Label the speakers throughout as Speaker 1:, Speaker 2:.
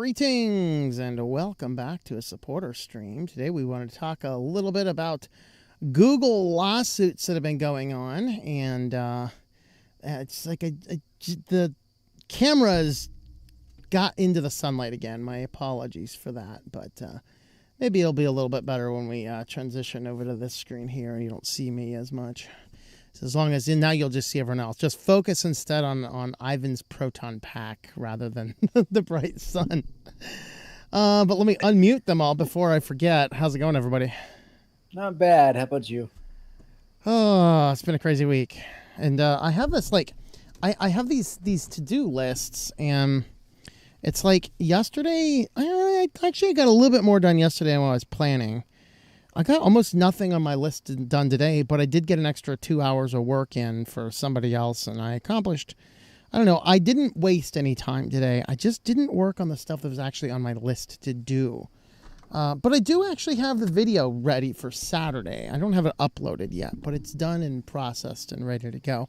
Speaker 1: Greetings and welcome back to a supporter stream. Today we want to talk a little bit about Google lawsuits that have been going on, and it's like the cameras got into the sunlight again. My apologies for that, but maybe it'll be a little bit better when we transition over to this screen here and you don't see me as much. So as long as now you'll just see everyone else. Just focus instead on Ivan's proton pack rather than the bright sun. But let me unmute them all before I forget. How's it going, everybody?
Speaker 2: Not bad. How about you?
Speaker 1: Oh, it's been a crazy week. And I have this, like, I have these to-do lists, and it's like yesterday, I actually got a little bit more done yesterday than what I was planning. I got almost nothing on my list done today, but I did get an extra 2 hours of work in for somebody else, and I accomplished, I don't know, I didn't waste any time today. I just didn't work on the stuff that was actually on my list to do. But I do actually have the video ready for Saturday. I don't have it uploaded yet, but it's done and processed and ready to go.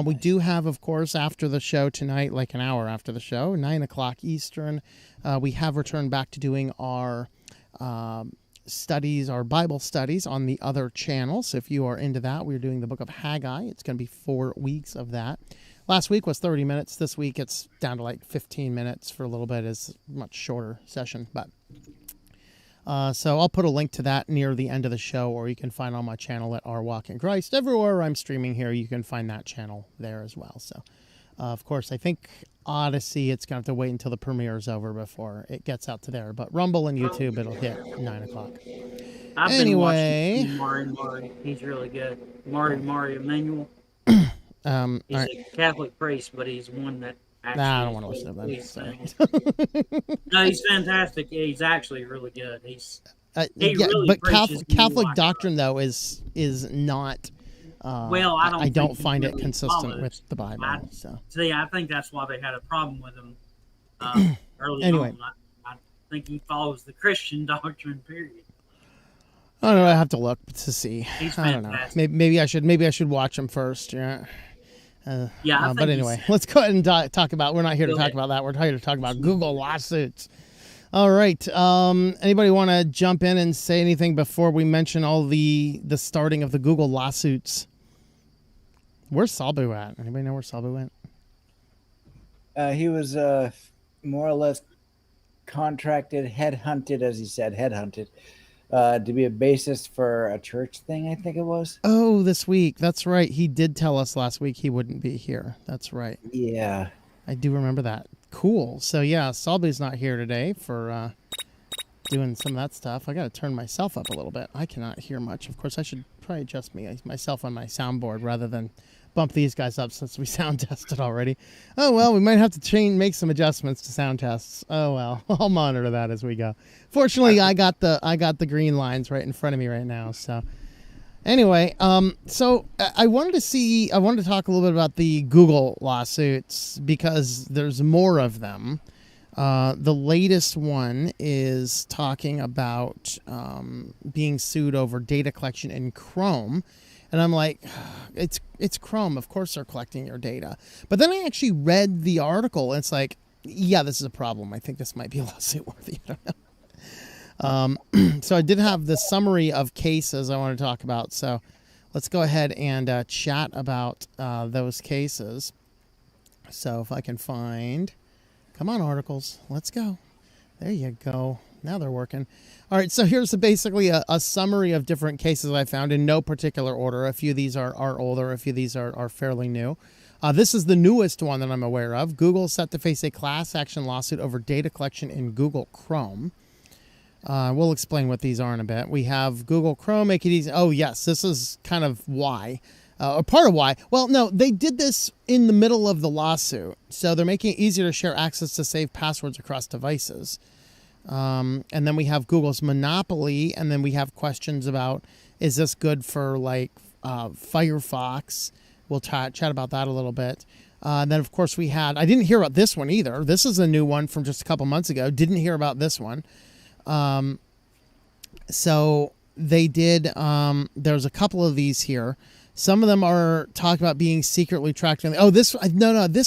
Speaker 1: We do have, of course, after the show tonight, like an hour after the show, 9 o'clock Eastern, we have returned back to doing our studies, our Bible studies on the other channel. So if you are into that, we're doing the book of Haggai. It's going to be 4 weeks of that. Last week was 30 minutes. This week it's down to like 15 minutes for a little bit. It's a much shorter session, but so I'll put a link to that near the end of the show, or you can find on my channel at Our Walk in Christ. Everywhere I'm streaming here, you can find that channel there as well. So, of course, I think Odyssey, it's going to have to wait until the premiere is over before it gets out to there. But Rumble and YouTube, it'll hit 9 o'clock.
Speaker 3: I've been watching Mari. He's really good. Mari Emanuel. He's a Catholic priest, but he's one that actually...
Speaker 1: I don't want to listen to
Speaker 3: that. No, he's fantastic. He's actually really good.
Speaker 1: But Catholic doctrine, though, is not...
Speaker 3: well,
Speaker 1: I don't find it consistent with the Bible. I
Speaker 3: think that's why they had a problem with him early on. I think he follows the Christian doctrine, period.
Speaker 1: I don't know. I have to look to see.
Speaker 3: He's
Speaker 1: I don't know. Maybe I should watch him first. Yeah. But anyway, let's go ahead and talk about. We're not here to talk about that. We're here to talk about Google lawsuits. All right. Anybody want to jump in and say anything before we mention all the starting of the Google lawsuits? Where's Salbu at? Anybody know where Salbu went?
Speaker 2: He was more or less headhunted, as he said, to be a bassist for a church thing, I think it was.
Speaker 1: Oh, this week. That's right. He did tell us last week he wouldn't be here. That's right.
Speaker 2: Yeah.
Speaker 1: I do remember that. Cool. So, yeah, Salbu's not here today for doing some of that stuff. I got to turn myself up a little bit. I cannot hear much. Of course, I should probably adjust myself on my soundboard rather than bump these guys up since we sound tested already. Oh, well, we might have to make some adjustments to sound tests. Oh, well, I'll monitor that as we go. Fortunately, I got the green lines right in front of me right now. So anyway, so I wanted to talk a little bit about the Google lawsuits because there's more of them. The latest one is talking about being sued over data collection in Chrome. And I'm like, it's Chrome. Of course they're collecting your data. But then I actually read the article, and it's like, yeah, this is a problem. I think this might be lawsuit worthy. I don't know. So I did have the summary of cases I want to talk about. So let's go ahead and chat about those cases. So if I can find... Come on, articles. Let's go. There you go. Now they're working. All right, so here's basically a summary of different cases I found in no particular order. A few of these are older. A few of these are fairly new. This is the newest one that I'm aware of. Google set to face a class action lawsuit over data collection in Google Chrome. We'll explain what these are in a bit. We have Google Chrome, make it easy. Oh, yes, this is kind of why. Or part of why. Well, no, they did this in the middle of the lawsuit. So they're making it easier to share access to save passwords across devices. And then we have Google's monopoly, and then we have questions about, is this good for like Firefox? We'll chat about that a little bit. And then, of course, I didn't hear about this one either. This is a new one from just a couple months ago. Didn't hear about this one. So they did, there's a couple of these here. Some of them are talking about being secretly tracked. This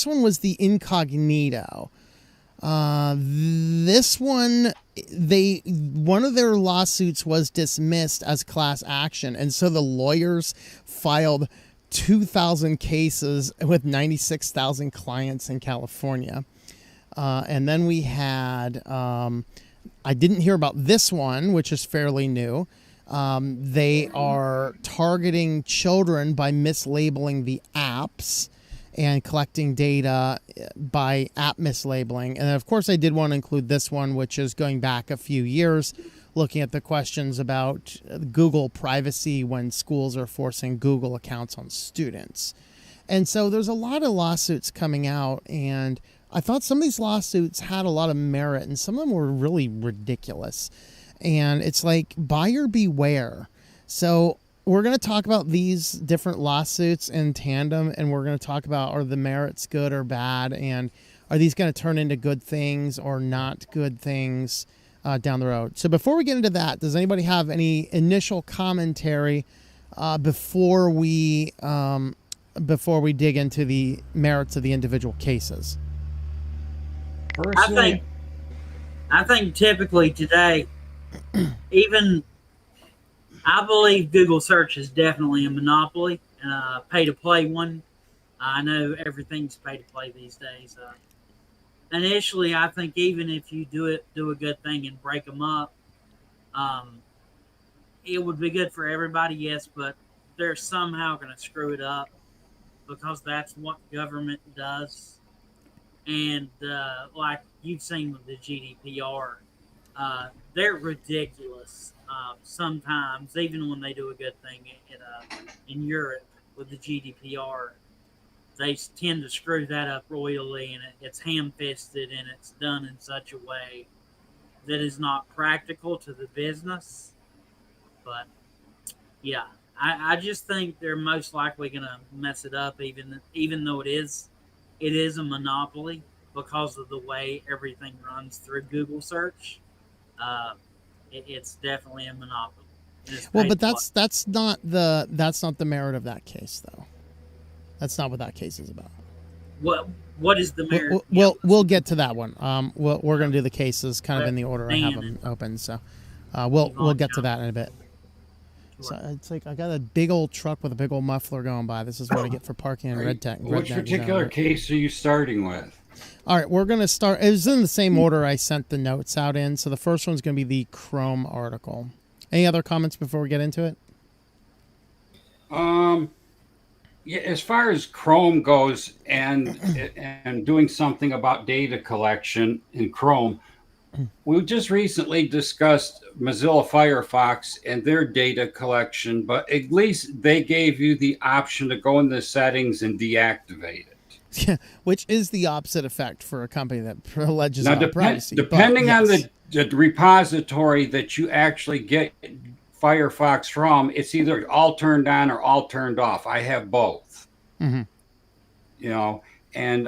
Speaker 1: one was the incognito. This one, one of their lawsuits was dismissed as class action, and so the lawyers filed 2,000 cases with 96,000 clients in California. And then we had, I didn't hear about this one, which is fairly new. They are targeting children by mislabeling the apps and collecting data by app mislabeling. And of course, I did want to include this one, which is going back a few years, looking at the questions about Google privacy when schools are forcing Google accounts on students. And so there's a lot of lawsuits coming out, and I thought some of these lawsuits had a lot of merit, and some of them were really ridiculous. And it's like, buyer beware. So we're going to talk about these different lawsuits in tandem, and we're going to talk about, are the merits good or bad, and are these going to turn into good things or not good things down the road. So before we get into that, does anybody have any initial commentary before we dig into the merits of the individual cases?
Speaker 2: Personally,
Speaker 3: I think typically today, even I believe Google search is definitely a monopoly, pay to play one. I know everything's pay to play these days. Initially, I think even if you do a good thing and break them up, it would be good for everybody, yes, but they're somehow going to screw it up because that's what government does. And like you've seen with the GDPR, they're ridiculous sometimes, even when they do a good thing in Europe with the GDPR. They tend to screw that up royally, and it's ham-fisted, and it's done in such a way that is not practical to the business. But, yeah, I just think they're most likely going to mess it up, even though it is a monopoly because of the way everything runs through Google search. It's definitely a monopoly.
Speaker 1: Well, but that's not the merit of that case, though. That's not what that case is about.
Speaker 3: What is the merit?
Speaker 1: We'll get to that one. We're going to do the cases kind of in the order I have them open. So we'll get to that in a bit. So it's like I got a big old truck with a big old muffler going by. This is what I get for parking in Red Tech.
Speaker 4: Which particular case are you starting with?
Speaker 1: All right, we're going to start. It was in the same order I sent the notes out in. So the first one's going to be the Chrome article. Any other comments before we get into it?
Speaker 4: Yeah, as far as Chrome goes and doing something about data collection in Chrome, we just recently discussed Mozilla Firefox and their data collection, but at least they gave you the option to go in the settings and deactivate it.
Speaker 1: Yeah, which is the opposite effect for a company that alleges privacy.
Speaker 4: Depending on the repository that you actually get Firefox from, it's either all turned on or all turned off. I have both.
Speaker 1: Mm-hmm.
Speaker 4: You know, and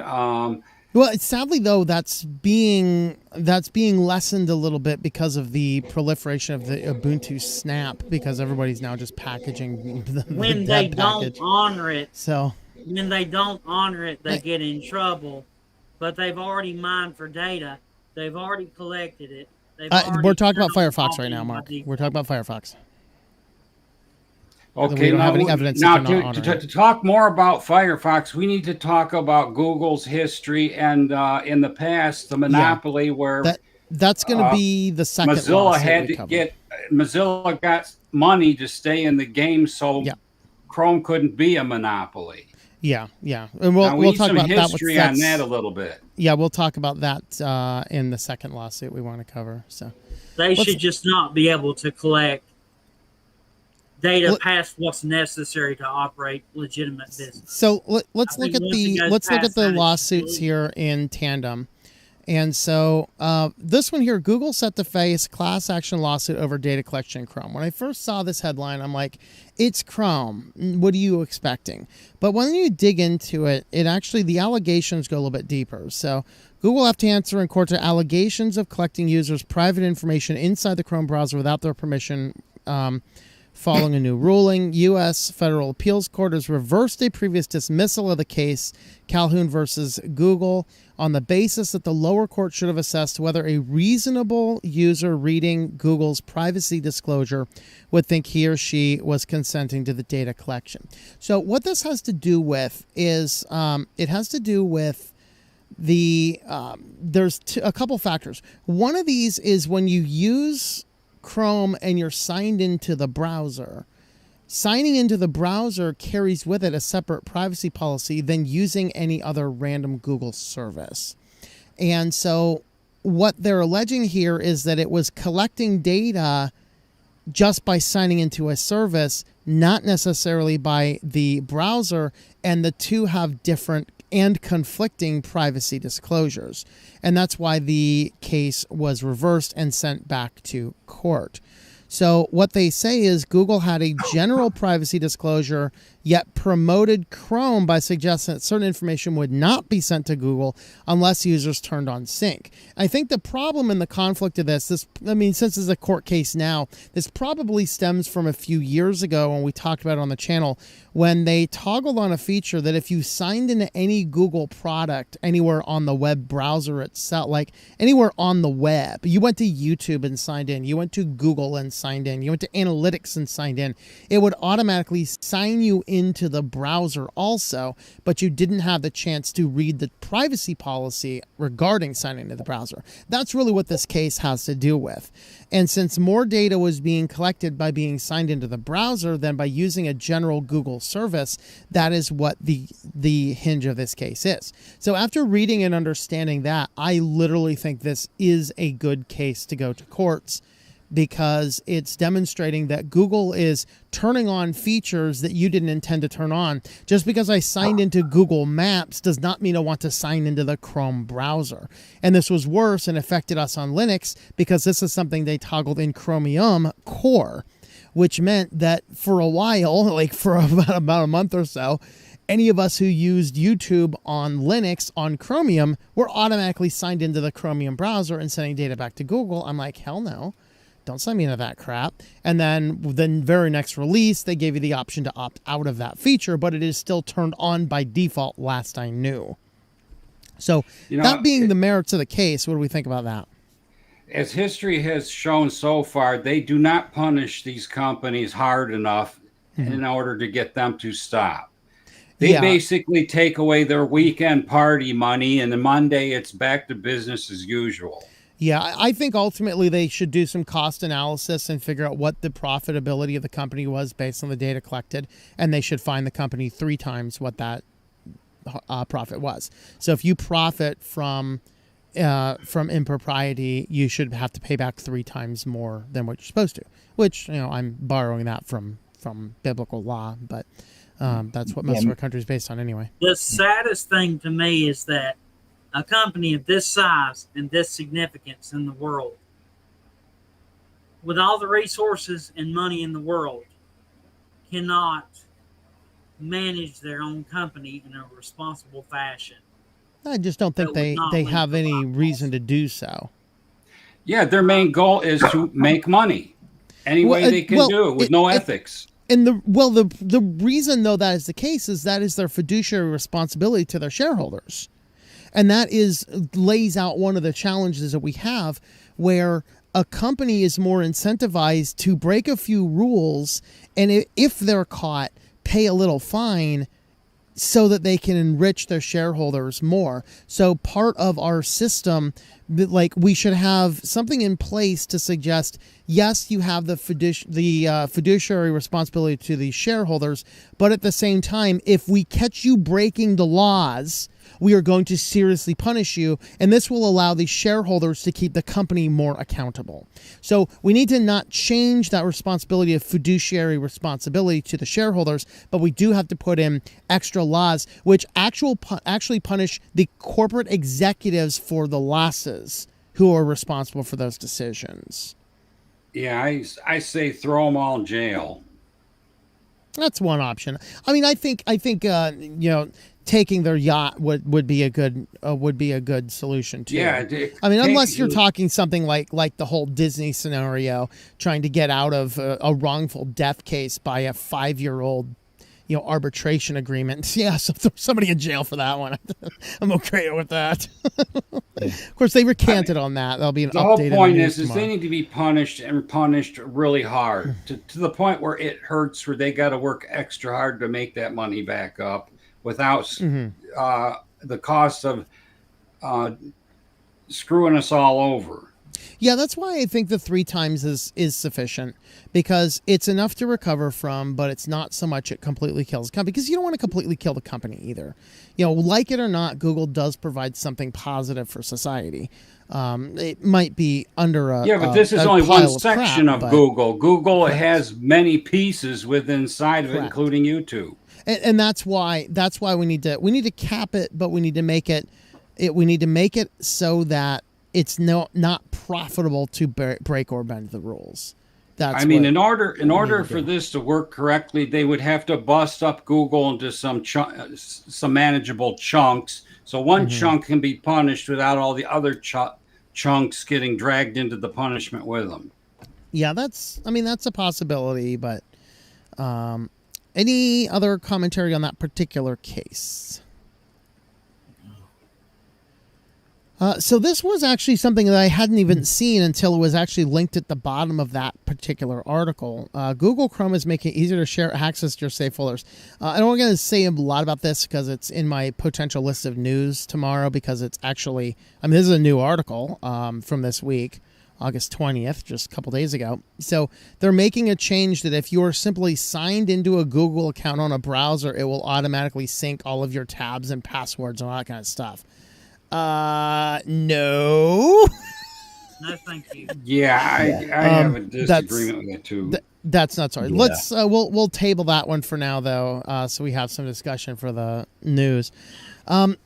Speaker 1: well, sadly though, that's being lessened a little bit because of the proliferation of the Ubuntu Snap, because everybody's now just packaging
Speaker 3: when they don't honor it.
Speaker 1: So
Speaker 3: when they don't honor it, they get in trouble. But they've already mined for data. They've already collected it.
Speaker 1: We're talking about Firefox right now, Mark. We're talking about Firefox.
Speaker 4: Okay,
Speaker 1: we don't have any evidence
Speaker 4: now to talk more about Firefox, we need to talk about Google's history and in the past, the monopoly where
Speaker 1: that's going to be the second.
Speaker 4: Mozilla got money to stay in the game, so Chrome couldn't be a monopoly.
Speaker 1: Yeah, and we'll talk about
Speaker 4: history on that a little bit.
Speaker 1: Yeah, we'll talk about that in the second lawsuit we want to cover. So
Speaker 3: they should just not be able to collect data past what's necessary to operate legitimate business.
Speaker 1: So let's look at the lawsuits here in tandem. And so this one here, Google set to face class action lawsuit over data collection in Chrome. When I first saw this headline, I'm like, it's Chrome. What are you expecting? But when you dig into it, the allegations go a little bit deeper. So Google have to answer in court to allegations of collecting users' private information inside the Chrome browser without their permission, Following a new ruling, U.S. Federal Appeals Court has reversed a previous dismissal of the case, Calhoun versus Google, on the basis that the lower court should have assessed whether a reasonable user reading Google's privacy disclosure would think he or she was consenting to the data collection. So what this has to do with is it has to do with there's a couple factors. One of these is when you use Chrome and you're signed into the browser. Signing into the browser carries with it a separate privacy policy than using any other random Google service. And so what they're alleging here is that it was collecting data just by signing into a service, not necessarily by the browser, and the two have different and conflicting privacy disclosures. And that's why the case was reversed and sent back to court. So what they say is Google had a general privacy disclosure, yet promoted Chrome by suggesting that certain information would not be sent to Google unless users turned on sync. I think the problem in the conflict of this, since it's a court case now, this probably stems from a few years ago when we talked about it on the channel, when they toggled on a feature that if you signed into any Google product anywhere on the web browser itself, like anywhere on the web, you went to YouTube and signed in, you went to Google and signed in, you went to analytics and signed in, it would automatically sign you into the browser also, but you didn't have the chance to read the privacy policy regarding signing into the browser. That's really what this case has to do with. And since more data was being collected by being signed into the browser than by using a general Google service, that is what the hinge of this case is. So after reading and understanding that, I literally think this is a good case to go to courts, because it's demonstrating that Google is turning on features that you didn't intend to turn on. Just because I signed into Google Maps does not mean I want to sign into the Chrome browser. And this was worse and affected us on Linux because this is something they toggled in Chromium Core, which meant that for a while, like for about a month or so, any of us who used YouTube on Linux on Chromium were automatically signed into the Chromium browser and sending data back to Google. I'm like, hell no. Don't sign me into that crap. And then the very next release, they gave you the option to opt out of that feature, but it is still turned on by default, last I knew. So that being the merits of the case, what do we think about that?
Speaker 4: As history has shown so far, they do not punish these companies hard enough in order to get them to stop. They basically take away their weekend party money, and then Monday it's back to business as usual.
Speaker 1: Yeah, I think ultimately they should do some cost analysis and figure out what the profitability of the company was based on the data collected, and they should fine the company 3 times what that profit was. So if you profit from impropriety, you should have to pay back 3 times more than what you're supposed to, which, I'm borrowing that from biblical law, but that's what most of our country is based on anyway.
Speaker 3: The saddest thing to me is that a company of this size and this significance in the world, with all the resources and money in the world, cannot manage their own company in a responsible fashion.
Speaker 1: I just don't think they have any reason to do so.
Speaker 4: Yeah, their main goal is to make money any way they can do it with no ethics.
Speaker 1: And the reason, though, that is the case is that is their fiduciary responsibility to their shareholders. And that lays out one of the challenges that we have, where a company is more incentivized to break a few rules, and if they're caught, pay a little fine so that they can enrich their shareholders more. So part of our system, like, we should have something in place to suggest, yes, you have the fiduciary responsibility to the shareholders, but at the same time, if we catch you breaking the laws, we are going to seriously punish you, and this will allow the shareholders to keep the company more accountable. So we need to not change that responsibility of fiduciary responsibility to the shareholders, but we do have to put in extra laws which actually punish the corporate executives for the losses who are responsible for those decisions.
Speaker 4: Yeah, I say throw them all in jail.
Speaker 1: That's one option. I mean, I think taking their yacht would be a good solution too.
Speaker 4: Yeah,
Speaker 1: I mean, unless you're talking something like the whole Disney scenario, trying to get out of a wrongful death case by a 5-year-old, arbitration agreement. Yeah, so throw somebody in jail for that one. I'm okay with that. Of course, they recanted on that. There'll be an update.
Speaker 4: The whole point is
Speaker 1: tomorrow.
Speaker 4: they need to be punished and punished really hard to the point where it hurts, where they got to work extra hard to make that money back up without the cost of screwing us all over.
Speaker 1: Yeah, that's why I think the 3 times is sufficient, because it's enough to recover from, but it's not so much it completely kills the company, because you don't want to completely kill the company either. Like it or not, Google does provide something positive for society. It might be under
Speaker 4: but this is only one section of Google. Google
Speaker 1: Correct.
Speaker 4: has many pieces inside of it,
Speaker 1: Correct.
Speaker 4: including YouTube.
Speaker 1: And that's why we need to cap it, but we need to make it so that it's not profitable to break or bend the rules.
Speaker 4: In order for this to work correctly, they would have to bust up Google into some manageable chunks. So one chunk can be punished without all the other chunks getting dragged into the punishment with them.
Speaker 1: Yeah, that's a possibility. But any other commentary on that particular case? So this was actually something that I hadn't even seen until it was actually linked at the bottom of that particular article. Google Chrome is making it easier to share access to your safe folders. I don't want to say a lot about this because it's in my potential list of news tomorrow, because it's actually, this is a new article from this week, August 20th, just a couple days ago. So they're making a change that if you're simply signed into a Google account on a browser, it will automatically sync all of your tabs and passwords and all that kind of stuff. No.
Speaker 3: No, thank you.
Speaker 4: Yeah, I have a disagreement with that too.
Speaker 1: That's not sorry.
Speaker 2: Yeah.
Speaker 1: Let's we'll table that one for now, though, so we have some discussion for the news.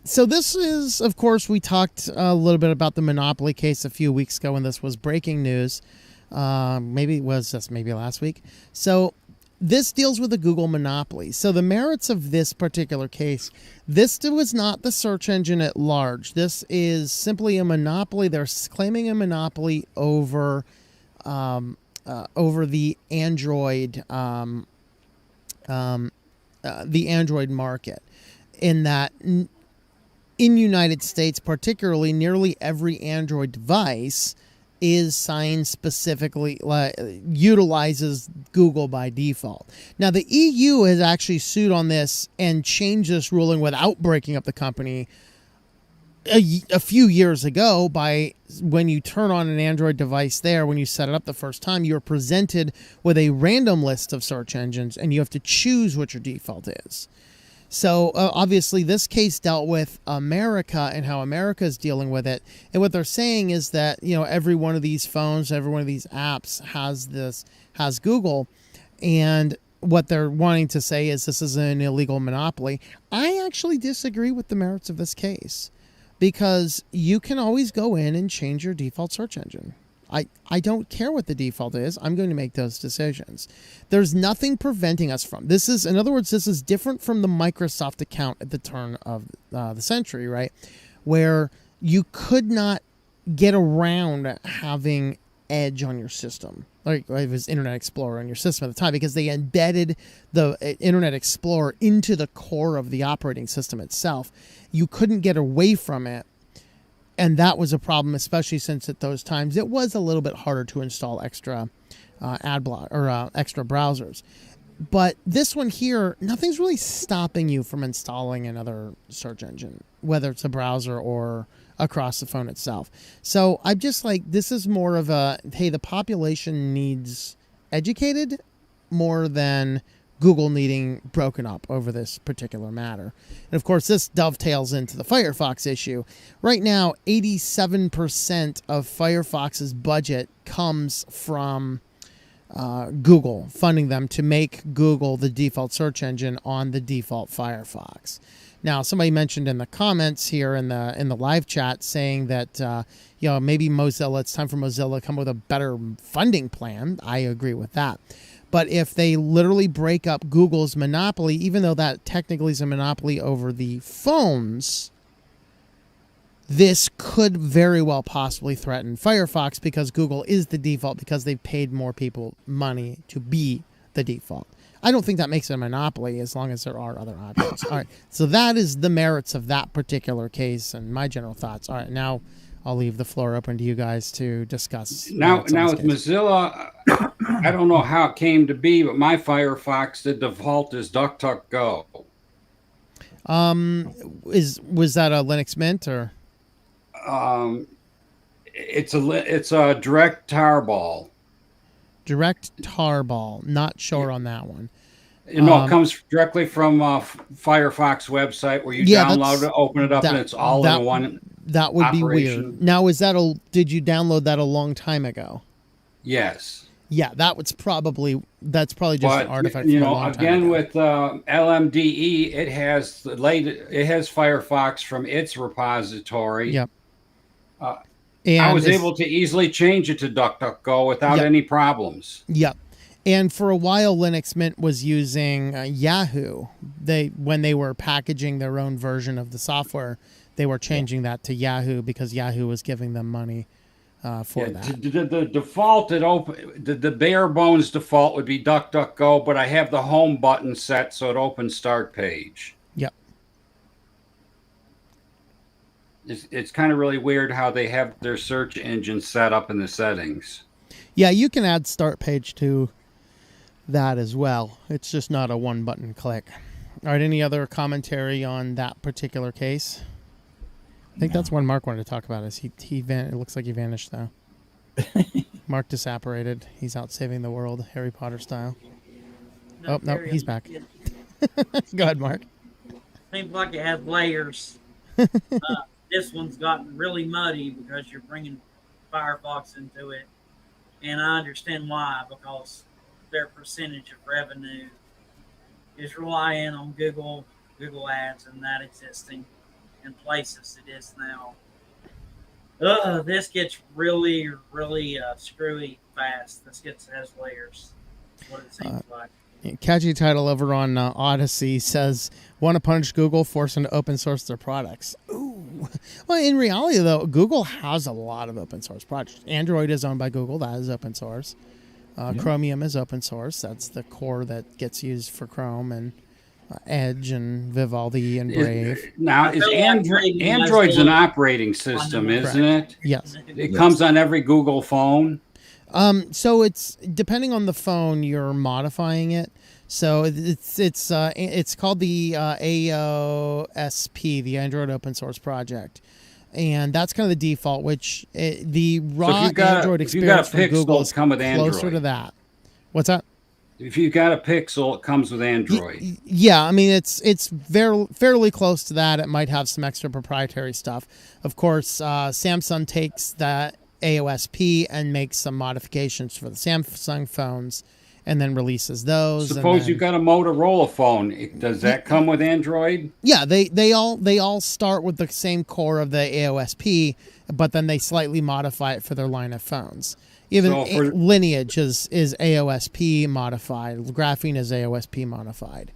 Speaker 1: So this is, of course, we talked a little bit about the Monopoly case a few weeks ago when this was breaking news. Maybe last week. So this deals with the Google monopoly. So the merits of this particular case, this was not the search engine at large. This is simply a monopoly. They're claiming a monopoly over the Android market. In that, in United States particularly, nearly every Android device is signed specifically, utilizes Google by default. Now, the EU has actually sued on this and changed this ruling without breaking up the company a few years ago. By when you turn on an Android device there, when you set it up the first time, you're presented with a random list of search engines and you have to choose what your default is. So obviously this case dealt with America and how America is dealing with it. And what they're saying is that, every one of these phones, every one of these apps has Google. And what they're wanting to say is this is an illegal monopoly. I actually disagree with the merits of this case, because you can always go in and change your default search engine. I don't care what the default is. I'm going to make those decisions. There's nothing preventing us from this. In other words, this is different from the Microsoft account at the turn of the century, right? Where you could not get around having Edge on your system. Like it was Internet Explorer on your system at the time, because they embedded the Internet Explorer into the core of the operating system itself. You couldn't get away from it. And that was a problem, especially since at those times it was a little bit harder to install extra ad block or extra browsers. But this one here, nothing's really stopping you from installing another search engine, whether it's a browser or across the phone itself. So I'm just like, this is more of a, hey, the population needs educated more than Google needing broken up over this particular matter. And of course, this dovetails into the Firefox issue. Right now, 87% of Firefox's budget comes from Google, funding them to make Google the default search engine on the default Firefox. Now, somebody mentioned in the comments here in the live chat saying that maybe Mozilla, it's time for Mozilla to come with a better funding plan. I agree with that. But if they literally break up Google's monopoly, even though that technically is a monopoly over the phones, this could very well possibly threaten Firefox because Google is the default because they've paid more people money to be the default. I don't think that makes it a monopoly as long as there are other options. All right. So that is the merits of that particular case and my general thoughts. All right. Now I'll leave the floor open to you guys to discuss.
Speaker 4: Now with Mozilla, I don't know how it came to be, but my Firefox, the default is DuckDuckGo.
Speaker 1: Was that a Linux Mint or?
Speaker 4: It's a direct tarball.
Speaker 1: Direct tarball. Not sure on that one.
Speaker 4: You know, it comes directly from Firefox website where you download it, open it up, and it's all in one.
Speaker 1: That would
Speaker 4: operation.
Speaker 1: be weird. Now, did you download that a long time ago?
Speaker 4: Yes.
Speaker 1: Yeah, that's probably just an artifact.
Speaker 4: You
Speaker 1: from a
Speaker 4: know,
Speaker 1: long time
Speaker 4: again
Speaker 1: ago.
Speaker 4: with LMDE, it has Firefox from its repository.
Speaker 1: Yep.
Speaker 4: And I was able to easily change it to DuckDuckGo without any problems.
Speaker 1: Yep. And for a while, Linux Mint was using Yahoo. When they were packaging their own version of the software, they were changing that to Yahoo because Yahoo was giving them money for that.
Speaker 4: The default the bare bones default would be DuckDuckGo, but I have the home button set so it opens Start Page.
Speaker 1: Yep.
Speaker 4: It's kind of really weird how they have their search engine set up in the settings.
Speaker 1: Yeah, you can add Start Page to that as well. It's just not a one button click. All right, any other commentary on that particular case? I think that's one Mark wanted to talk about. It looks like he vanished though. Mark disapparated. He's out saving the world, Harry Potter style. No, he's back. Go ahead, Mark.
Speaker 3: Seems like it has layers. This one's gotten really muddy because you're bringing Firefox into it, and I understand why, because their percentage of revenue is relying on Google Ads and that existing in places it is now. This gets really, really screwy fast. This has layers. What it seems like.
Speaker 1: Catchy title over on Odyssey says, "Want to punish Google, force them to open source their products." Ooh. Well, in reality, though, Google has a lot of open source projects. Android is owned by Google. That is open source. Chromium is open source. That's the core that gets used for Chrome and Edge and Vivaldi and Brave.
Speaker 4: Now, is Android's an operating system, isn't it?
Speaker 1: Yes.
Speaker 4: It comes on every Google phone.
Speaker 1: So it's depending on the phone, you're modifying it. So it's called the AOSP, the Android Open Source Project, and that's kind of the default. Which the raw Android experience from Google is closer to that. What's that?
Speaker 4: If you got a Pixel, it comes with Android.
Speaker 1: Yeah, I mean it's fairly close to that. It might have some extra proprietary stuff. Of course, Samsung takes that AOSP and makes some modifications for the Samsung phones and then releases those.
Speaker 4: Suppose you've got a Motorola phone. Does that come with Android?
Speaker 1: Yeah, they all start with the same core of the AOSP, but then they slightly modify it for their line of phones. Even Lineage is AOSP modified. Graphene is AOSP modified.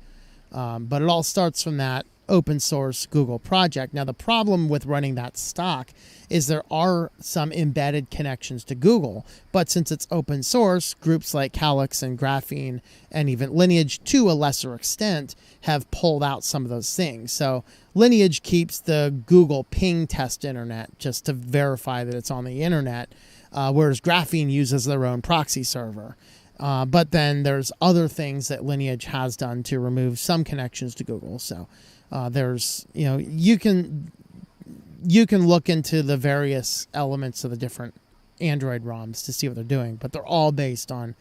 Speaker 1: But it all starts from that open source Google project. Now, the problem with running that stock is there are some embedded connections to Google, but since it's open source, groups like Calyx and Graphene and even Lineage, to a lesser extent, have pulled out some of those things. So Lineage keeps the Google ping test internet just to verify that it's on the internet, whereas Graphene uses their own proxy server. But then there's other things that Lineage has done to remove some connections to Google. So there's, you can look into the various elements of the different Android ROMs to see what they're doing, but they're all based on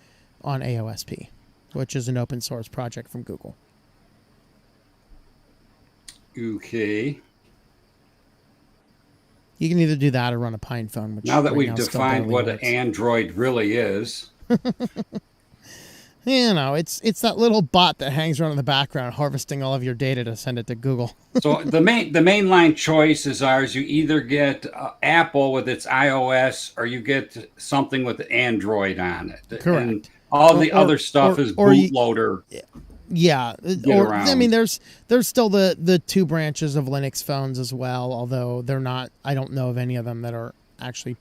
Speaker 1: AOSP, which is an open source project from Google.
Speaker 4: Okay.
Speaker 1: You can either do that or run a Pine phone. Which
Speaker 4: now that we've defined what an Android really is.
Speaker 1: It's that little bot that hangs around in the background harvesting all of your data to send it to Google.
Speaker 4: So the mainline choices are you either get Apple with its iOS or you get something with Android on it.
Speaker 1: Correct.
Speaker 4: All the other stuff is
Speaker 1: you-
Speaker 4: bootloader.
Speaker 1: Yeah,
Speaker 4: Get
Speaker 1: or
Speaker 4: around.
Speaker 1: I mean, there's still the two branches of Linux phones as well. Although they're not, I don't know of any of them that are actually,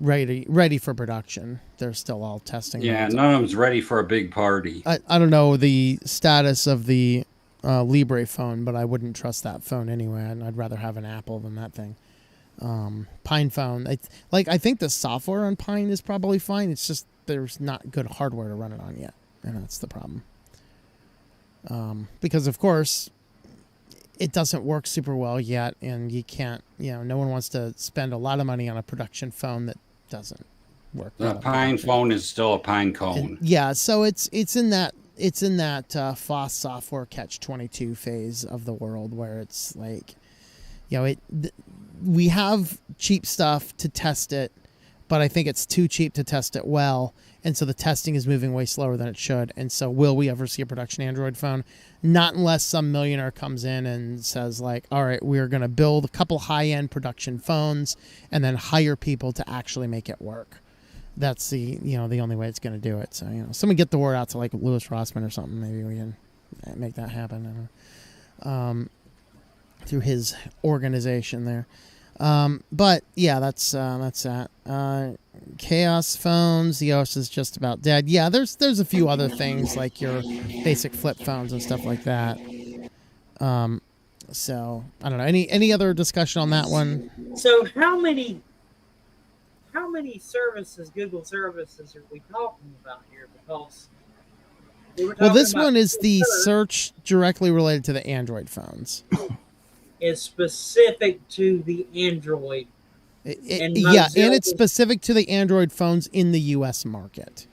Speaker 1: ready for production. They're still all testing.
Speaker 4: Yeah,
Speaker 1: them.
Speaker 4: none of them's ready for a big party.
Speaker 1: I don't know the status of the Libre phone, but I wouldn't trust that phone anyway. I'd rather have an Apple than that thing. Pine phone, I think the software on Pine is probably fine. It's just there's not good hardware to run it on yet. And that's the problem. Because, of course, it doesn't work super well yet, and you can't, no one wants to spend a lot of money on a production phone that doesn't work.
Speaker 4: The Pine phone is still a pine cone.
Speaker 1: Yeah, so it's in that FOSS software catch-22 phase of the world where it's like, we have cheap stuff to test it, but I think it's too cheap to test it well. And so the testing is moving way slower than it should. And so will we ever see a production Android phone? Not unless some millionaire comes in and says, like, all right, we're going to build a couple high-end production phones and then hire people to actually make it work. That's the only way it's going to do it. So, someone get the word out to like Louis Rossman or something. Maybe we can make that happen. Through his organization there. But yeah, that's that. Chaos phones, the OS is just about dead. Yeah, there's a few other things like your basic flip phones and stuff like that. So I don't know. Any other discussion on that one?
Speaker 3: So how many services, Google services, are we talking about here? Because
Speaker 1: well, this one is the search directly related to the Android phones.
Speaker 3: Is specific to the Android.
Speaker 1: And it's specific to the Android phones in the U.S. market.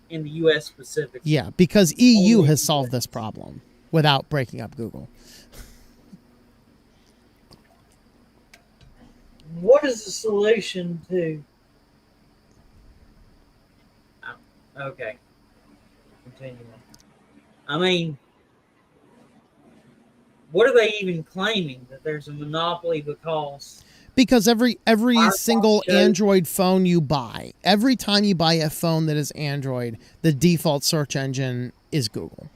Speaker 3: In the U.S. specifically.
Speaker 1: Yeah, because EU has solved this problem without breaking up Google.
Speaker 3: What is the solution to... Okay. Continuing. I mean... What are they even claiming? That there's a monopoly because
Speaker 1: every single Android phone you buy, every time you buy a phone that is Android, the default search engine is Google.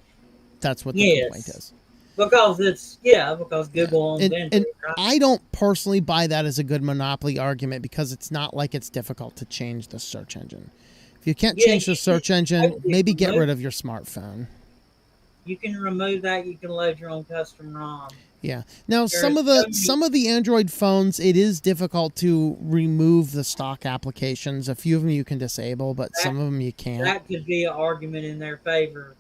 Speaker 1: That's what the complaint is.
Speaker 3: Because Google owns Android.
Speaker 1: And
Speaker 3: right?
Speaker 1: I don't personally buy that as a good monopoly argument because it's not like it's difficult to change the search engine. If you can't change the search engine, maybe get rid of your smartphone.
Speaker 3: You can remove that. You can load your own custom ROM.
Speaker 1: Yeah. Now, some of the Android phones, it is difficult to remove the stock applications. A few of them you can disable, but some of them you can't.
Speaker 3: That could be an argument in their favor.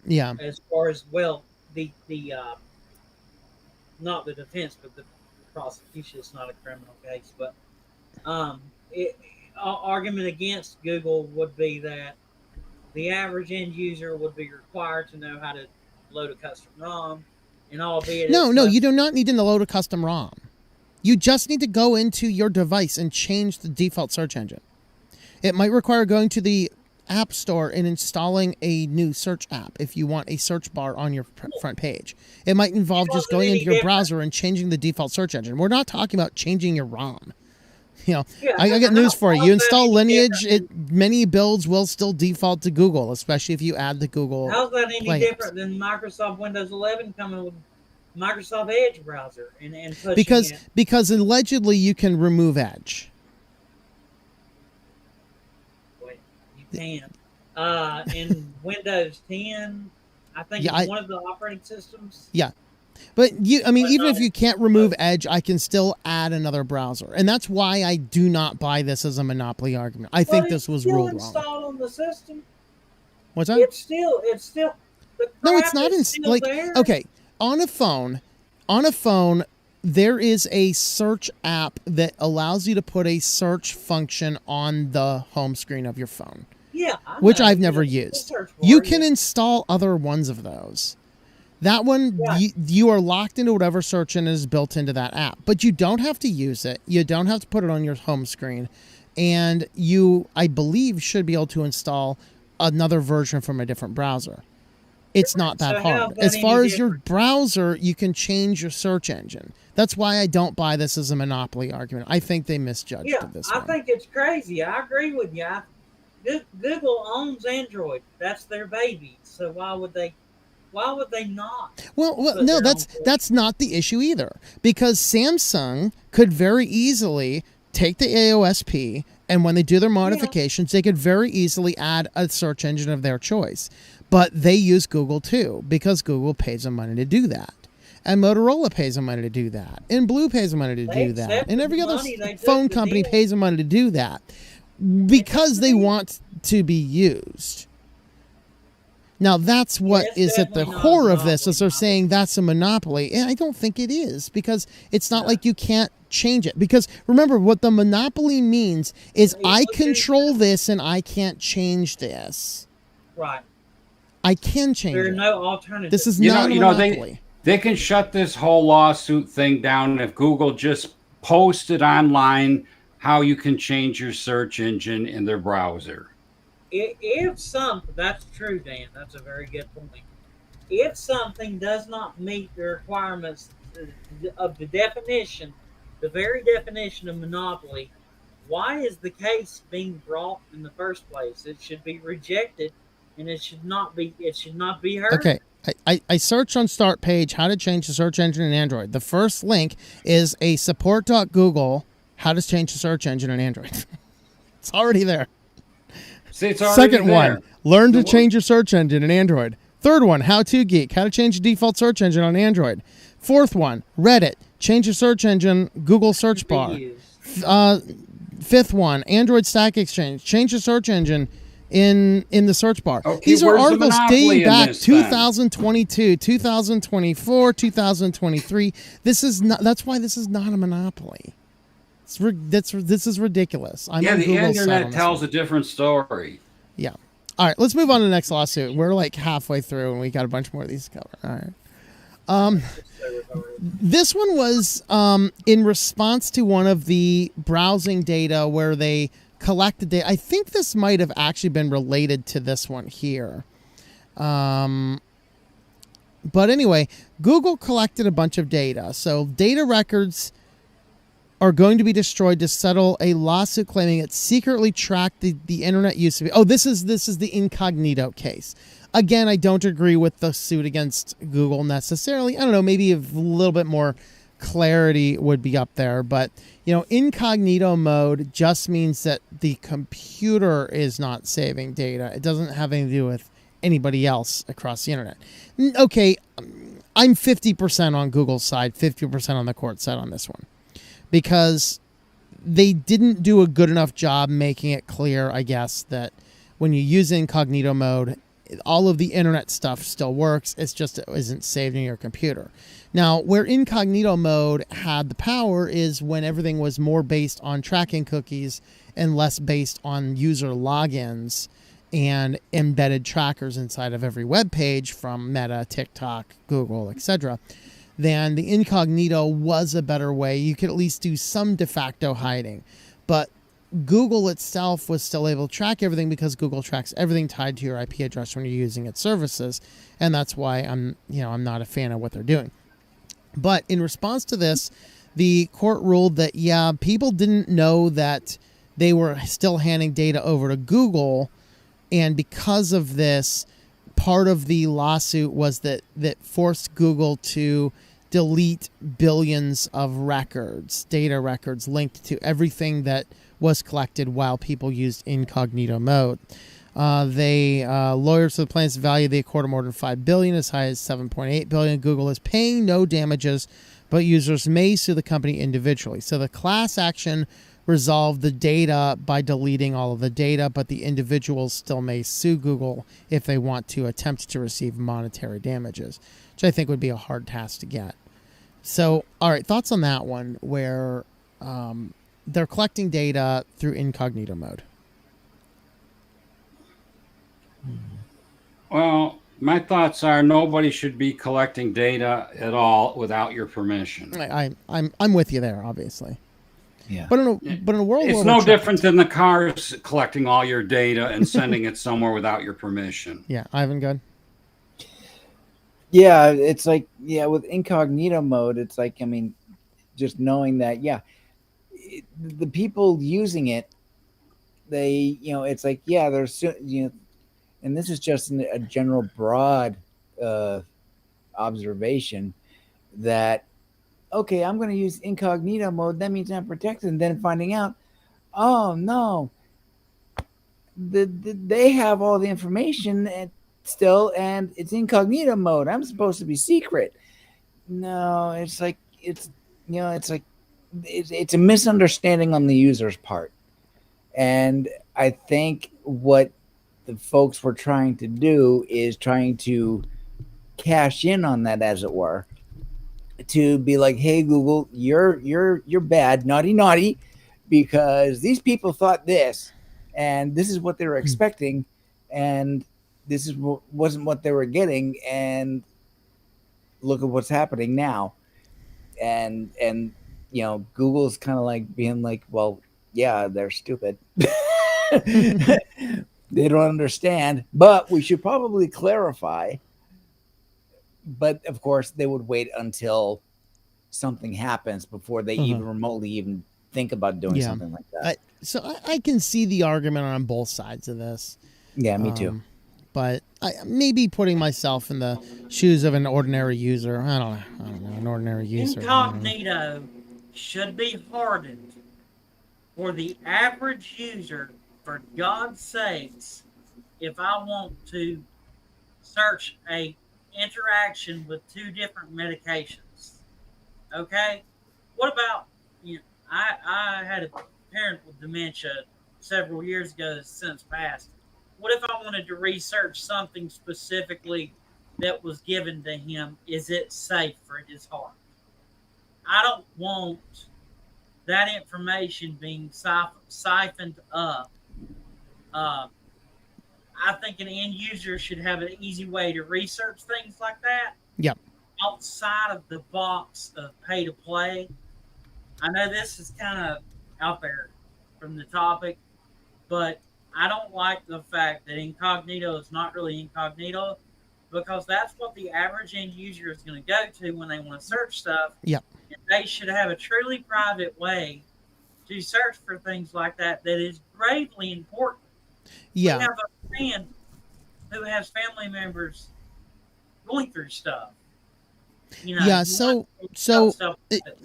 Speaker 1: Yeah.
Speaker 3: As far as the not the defense, but the prosecution. It's not a criminal case, but argument against Google would be that the average end user would be required to know how to load a custom ROM, and albeit
Speaker 1: no, you do not need to load a custom ROM. You just need to go into your device and change the default search engine. It might require going to the App Store and installing a new search app if you want a search bar on your front page. It might involve just going into your browser and changing the default search engine. We're not talking about changing your ROM. I got news for you. You install Lineage, many builds will still default to Google, especially if you add the Google.
Speaker 3: How's that any
Speaker 1: Play
Speaker 3: different than Microsoft Windows 11 coming with Microsoft Edge browser and pushing
Speaker 1: because allegedly you can remove Edge.
Speaker 3: Wait, you can. In Windows 10, I think it's one of the operating systems.
Speaker 1: Yeah. But even if you can't remove Edge, I can still add another browser. And that's why I do not buy this as a monopoly argument. I think this was ruled wrong.
Speaker 3: It's still installed on the system.
Speaker 1: What's that?
Speaker 3: It's still
Speaker 1: no, it's not
Speaker 3: there.
Speaker 1: Okay, on a phone, there is a search app that allows you to put a search function on the home screen of your phone.
Speaker 3: Yeah.
Speaker 1: Which I've never used. You can install other ones of those. That one, you are locked into whatever search engine is built into that app. But you don't have to use it. You don't have to put it on your home screen. And you, I believe, should be able to install another version from a different browser. It's not that hard. As far as your browser, you can change your search engine. That's why I don't buy this as a monopoly argument. I think they misjudged this one.
Speaker 3: I think it's crazy. I agree with you. Google owns Android. That's their baby. So why would they? Why would they not?
Speaker 1: Well, no, that's not the issue either, because Samsung could very easily take the AOSP, and when they do their modifications, they could very easily add a search engine of their choice. But they use Google too, because Google pays them money to do that. And Motorola pays them money to do that. And Blue pays them money to do that. And every other phone company pays them money to do that, because they want to be used. Now, that's what is at the core of this, is they're saying that's a monopoly. And I don't think it is, because it's not like you can't change it. Because remember, what the monopoly means is I control this and I can't change this.
Speaker 3: Right.
Speaker 1: I can change it.
Speaker 3: There are no alternatives.
Speaker 1: This is not a monopoly.
Speaker 4: They can shut this whole lawsuit thing down if Google just posted online how you can change your search engine in their browser.
Speaker 3: If something, that's true, Dan. That's a very good point. If something does not meet the requirements of the definition, the very definition of monopoly, why is the case being brought in the first place? It should be rejected, and it should not be heard.
Speaker 1: Okay. I searched on Start Page how to change the search engine in Android. The first link is a support.google how to change the search engine in Android. It's already there.
Speaker 4: See, it's already
Speaker 1: Second
Speaker 4: there.
Speaker 1: one, learn to change your search engine in Android. Third one, How To Geek, how to change the default search engine on Android. Fourth one, Reddit, change your search engine, Google search bar. Fifth one, Android Stack Exchange, change your search engine in the search bar.
Speaker 4: Okay,
Speaker 1: these are articles dating back 2022, 2024, 2023. This is not. That's why this is not a monopoly. This is ridiculous.
Speaker 4: The internet tells a different story.
Speaker 1: Yeah. All right, let's move on to the next lawsuit. We're like halfway through, and we got a bunch more of these to cover. All right. This one was in response to one of the browsing data where they collected data. I think this might have actually been related to this one here. But anyway, Google collected a bunch of data. So data records are going to be destroyed to settle a lawsuit claiming it secretly tracked the internet use of it. Oh, this is the incognito case. Again, I don't agree with the suit against Google necessarily. I don't know, maybe a little bit more clarity would be up there. But, incognito mode just means that the computer is not saving data. It doesn't have anything to do with anybody else across the internet. Okay, I'm 50% on Google's side, 50% on the court side on this one, because they didn't do a good enough job making it clear, I guess, that when you use incognito mode, all of the internet stuff still works. It's just it isn't saved in your computer. Now, where incognito mode had the power is when everything was more based on tracking cookies and less based on user logins and embedded trackers inside of every web page from Meta, TikTok, Google, etc. Then the incognito was a better way. You could at least do some de facto hiding. But Google itself was still able to track everything because Google tracks everything tied to your IP address when you're using its services. And that's why I'm not a fan of what they're doing. But in response to this, the court ruled that, people didn't know that they were still handing data over to Google. And because of this, part of the lawsuit was that forced Google to delete billions of records, data records linked to everything that was collected while people used incognito mode. Lawyers for the plaintiffs value the court of more than $5 billion, as high as $7.8 billion. Google is paying no damages, but users may sue the company individually. So the class action resolved the data by deleting all of the data, but the individuals still may sue Google if they want to attempt to receive monetary damages, which I think would be a hard task to get. So, all right, thoughts on that one, where they're collecting data through incognito mode?
Speaker 4: Well, my thoughts are nobody should be collecting data at all without your permission.
Speaker 1: I'm with you there, obviously.
Speaker 2: Yeah.
Speaker 1: But in a world,
Speaker 4: it's no different than the cars collecting all your data and sending it somewhere without your permission.
Speaker 1: Yeah, Ivan, good.
Speaker 2: Yeah, it's like, with incognito mode, it's like, just knowing that, the people using it they, it's like, yeah, there's, and this is just a general broad uh, observation that, okay, I'm going to use incognito mode. That means I'm protected. And then finding out, oh no, they have all the information still, and it's incognito mode. I'm supposed to be secret. No, it's like it's a misunderstanding on the user's part. And I think what the folks were trying to do is trying to cash in on that, as it were, to be like, hey Google, you're bad, naughty, because these people thought this, and this is what they were expecting, and this is wasn't what they were getting, and look at what's happening now. And Google's kind of like being like, well, yeah, they're stupid. They don't understand, but we should probably clarify. But of course, they would wait until something happens before they even remotely even think about doing something like that.
Speaker 1: I can see the argument on both sides of this.
Speaker 2: Yeah, me too.
Speaker 1: But maybe putting myself in the shoes of an ordinary user. I don't know, an ordinary user.
Speaker 3: Incognito should be hardened for the average user. For God's sakes, if I want to search a interaction with two different medications, okay? What about, I had a parent with dementia several years ago that's since passed. What if I wanted to research something specifically that was given to him? Is it safe for his heart? I don't want that information being siphoned up. I think an end user should have an easy way to research things like that.
Speaker 1: Yep.
Speaker 3: Outside of the box of pay to play. I know this is kind of out there from the topic, but I don't like the fact that incognito is not really incognito, because that's what the average end user is going to go to when they want to search stuff.
Speaker 1: Yep.
Speaker 3: And they should have a truly private way to search for things like that is gravely important.
Speaker 1: Yeah.
Speaker 3: We have a friend who has family members going through stuff.
Speaker 1: Yeah, so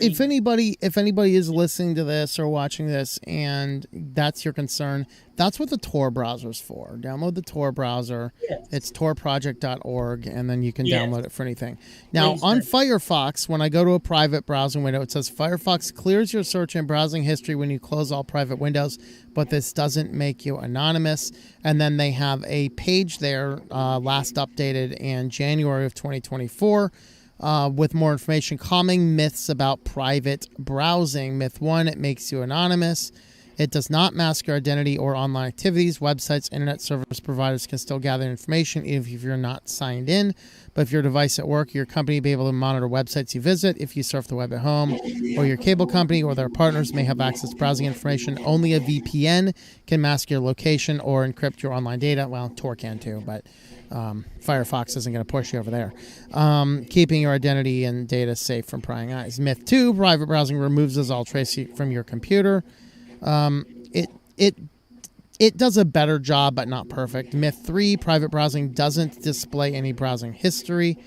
Speaker 1: if anybody is listening to this or watching this and that's your concern, that's what the Tor browser is for. Download the Tor browser.
Speaker 3: Yes.
Speaker 1: It's torproject.org, and then you can download it for anything. Now,
Speaker 3: Please
Speaker 1: on
Speaker 3: do.
Speaker 1: Firefox, when I go to a private browsing window, it says Firefox clears your search and browsing history when you close all private windows, but this doesn't make you anonymous. And then they have a page there, last updated in January of 2024, with more information. Calming myths about private browsing. Myth 1, it makes you anonymous. It does not mask your identity or online activities. Websites, internet service providers can still gather information even if you're not signed in. But if your device at work, your company will be able to monitor websites you visit. If you surf the web at home, or your cable company or their partners may have access to browsing information. Only a VPN can mask your location or encrypt your online data. Well, Tor can too, but Firefox isn't going to push you over there. Keeping your identity and data safe from prying eyes. Myth 2, private browsing removes all trace from your computer. It does a better job, but not perfect. Myth 3, private browsing doesn't display any browsing history.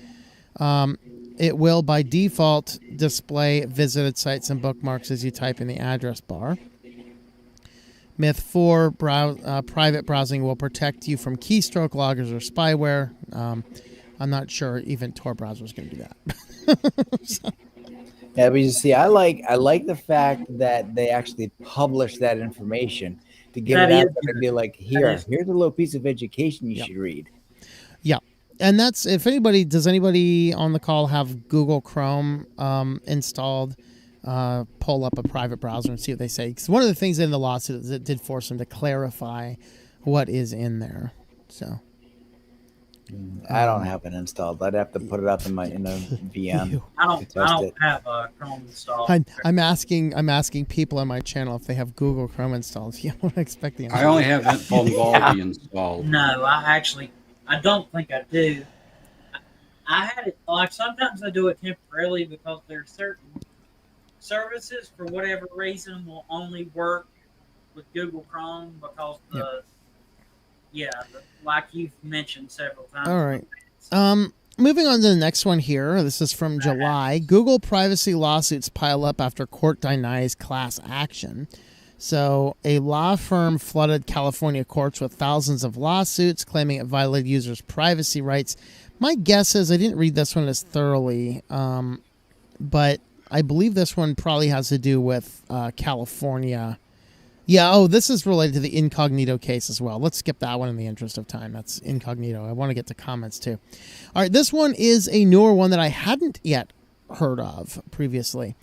Speaker 1: It will, by default, display visited sites and bookmarks as you type in the address bar. Myth 4, private browsing will protect you from keystroke loggers or spyware. I'm not sure even Tor browser is going to do that.
Speaker 2: Yeah, but you see, I like the fact that they actually publish that information to get
Speaker 3: That
Speaker 2: it out
Speaker 3: is
Speaker 2: there and be like, here's a little piece of education you should read.
Speaker 1: Yeah. And that's, if anybody, does anybody on the call have Google Chrome installed? Pull up a private browser and see what they say. Because one of the things in the lawsuit is it did force them to clarify what is in there. So
Speaker 2: I don't have it installed. I'd have to put it up in a VM.
Speaker 3: I don't have Chrome installed.
Speaker 1: I'm asking people on my channel if they have Google Chrome installed. You don't expect the answer.
Speaker 4: I only have Vivaldi installed.
Speaker 3: No, I don't think I do. I had it, like, sometimes I do it temporarily because there are certain services, for whatever reason, will only work with Google Chrome because like you've mentioned several times.
Speaker 1: All right. Moving on to the next one here. This is from July. Google privacy lawsuits pile up after court denies class action. So a law firm flooded California courts with thousands of lawsuits claiming it violated users' privacy rights. My guess is, I didn't read this one as thoroughly, but I believe this one probably has to do with California. Yeah, this is related to the incognito case as well. Let's skip that one in the interest of time. That's incognito. I want to get to comments too. All right, this one is a newer one that I hadn't yet heard of previously.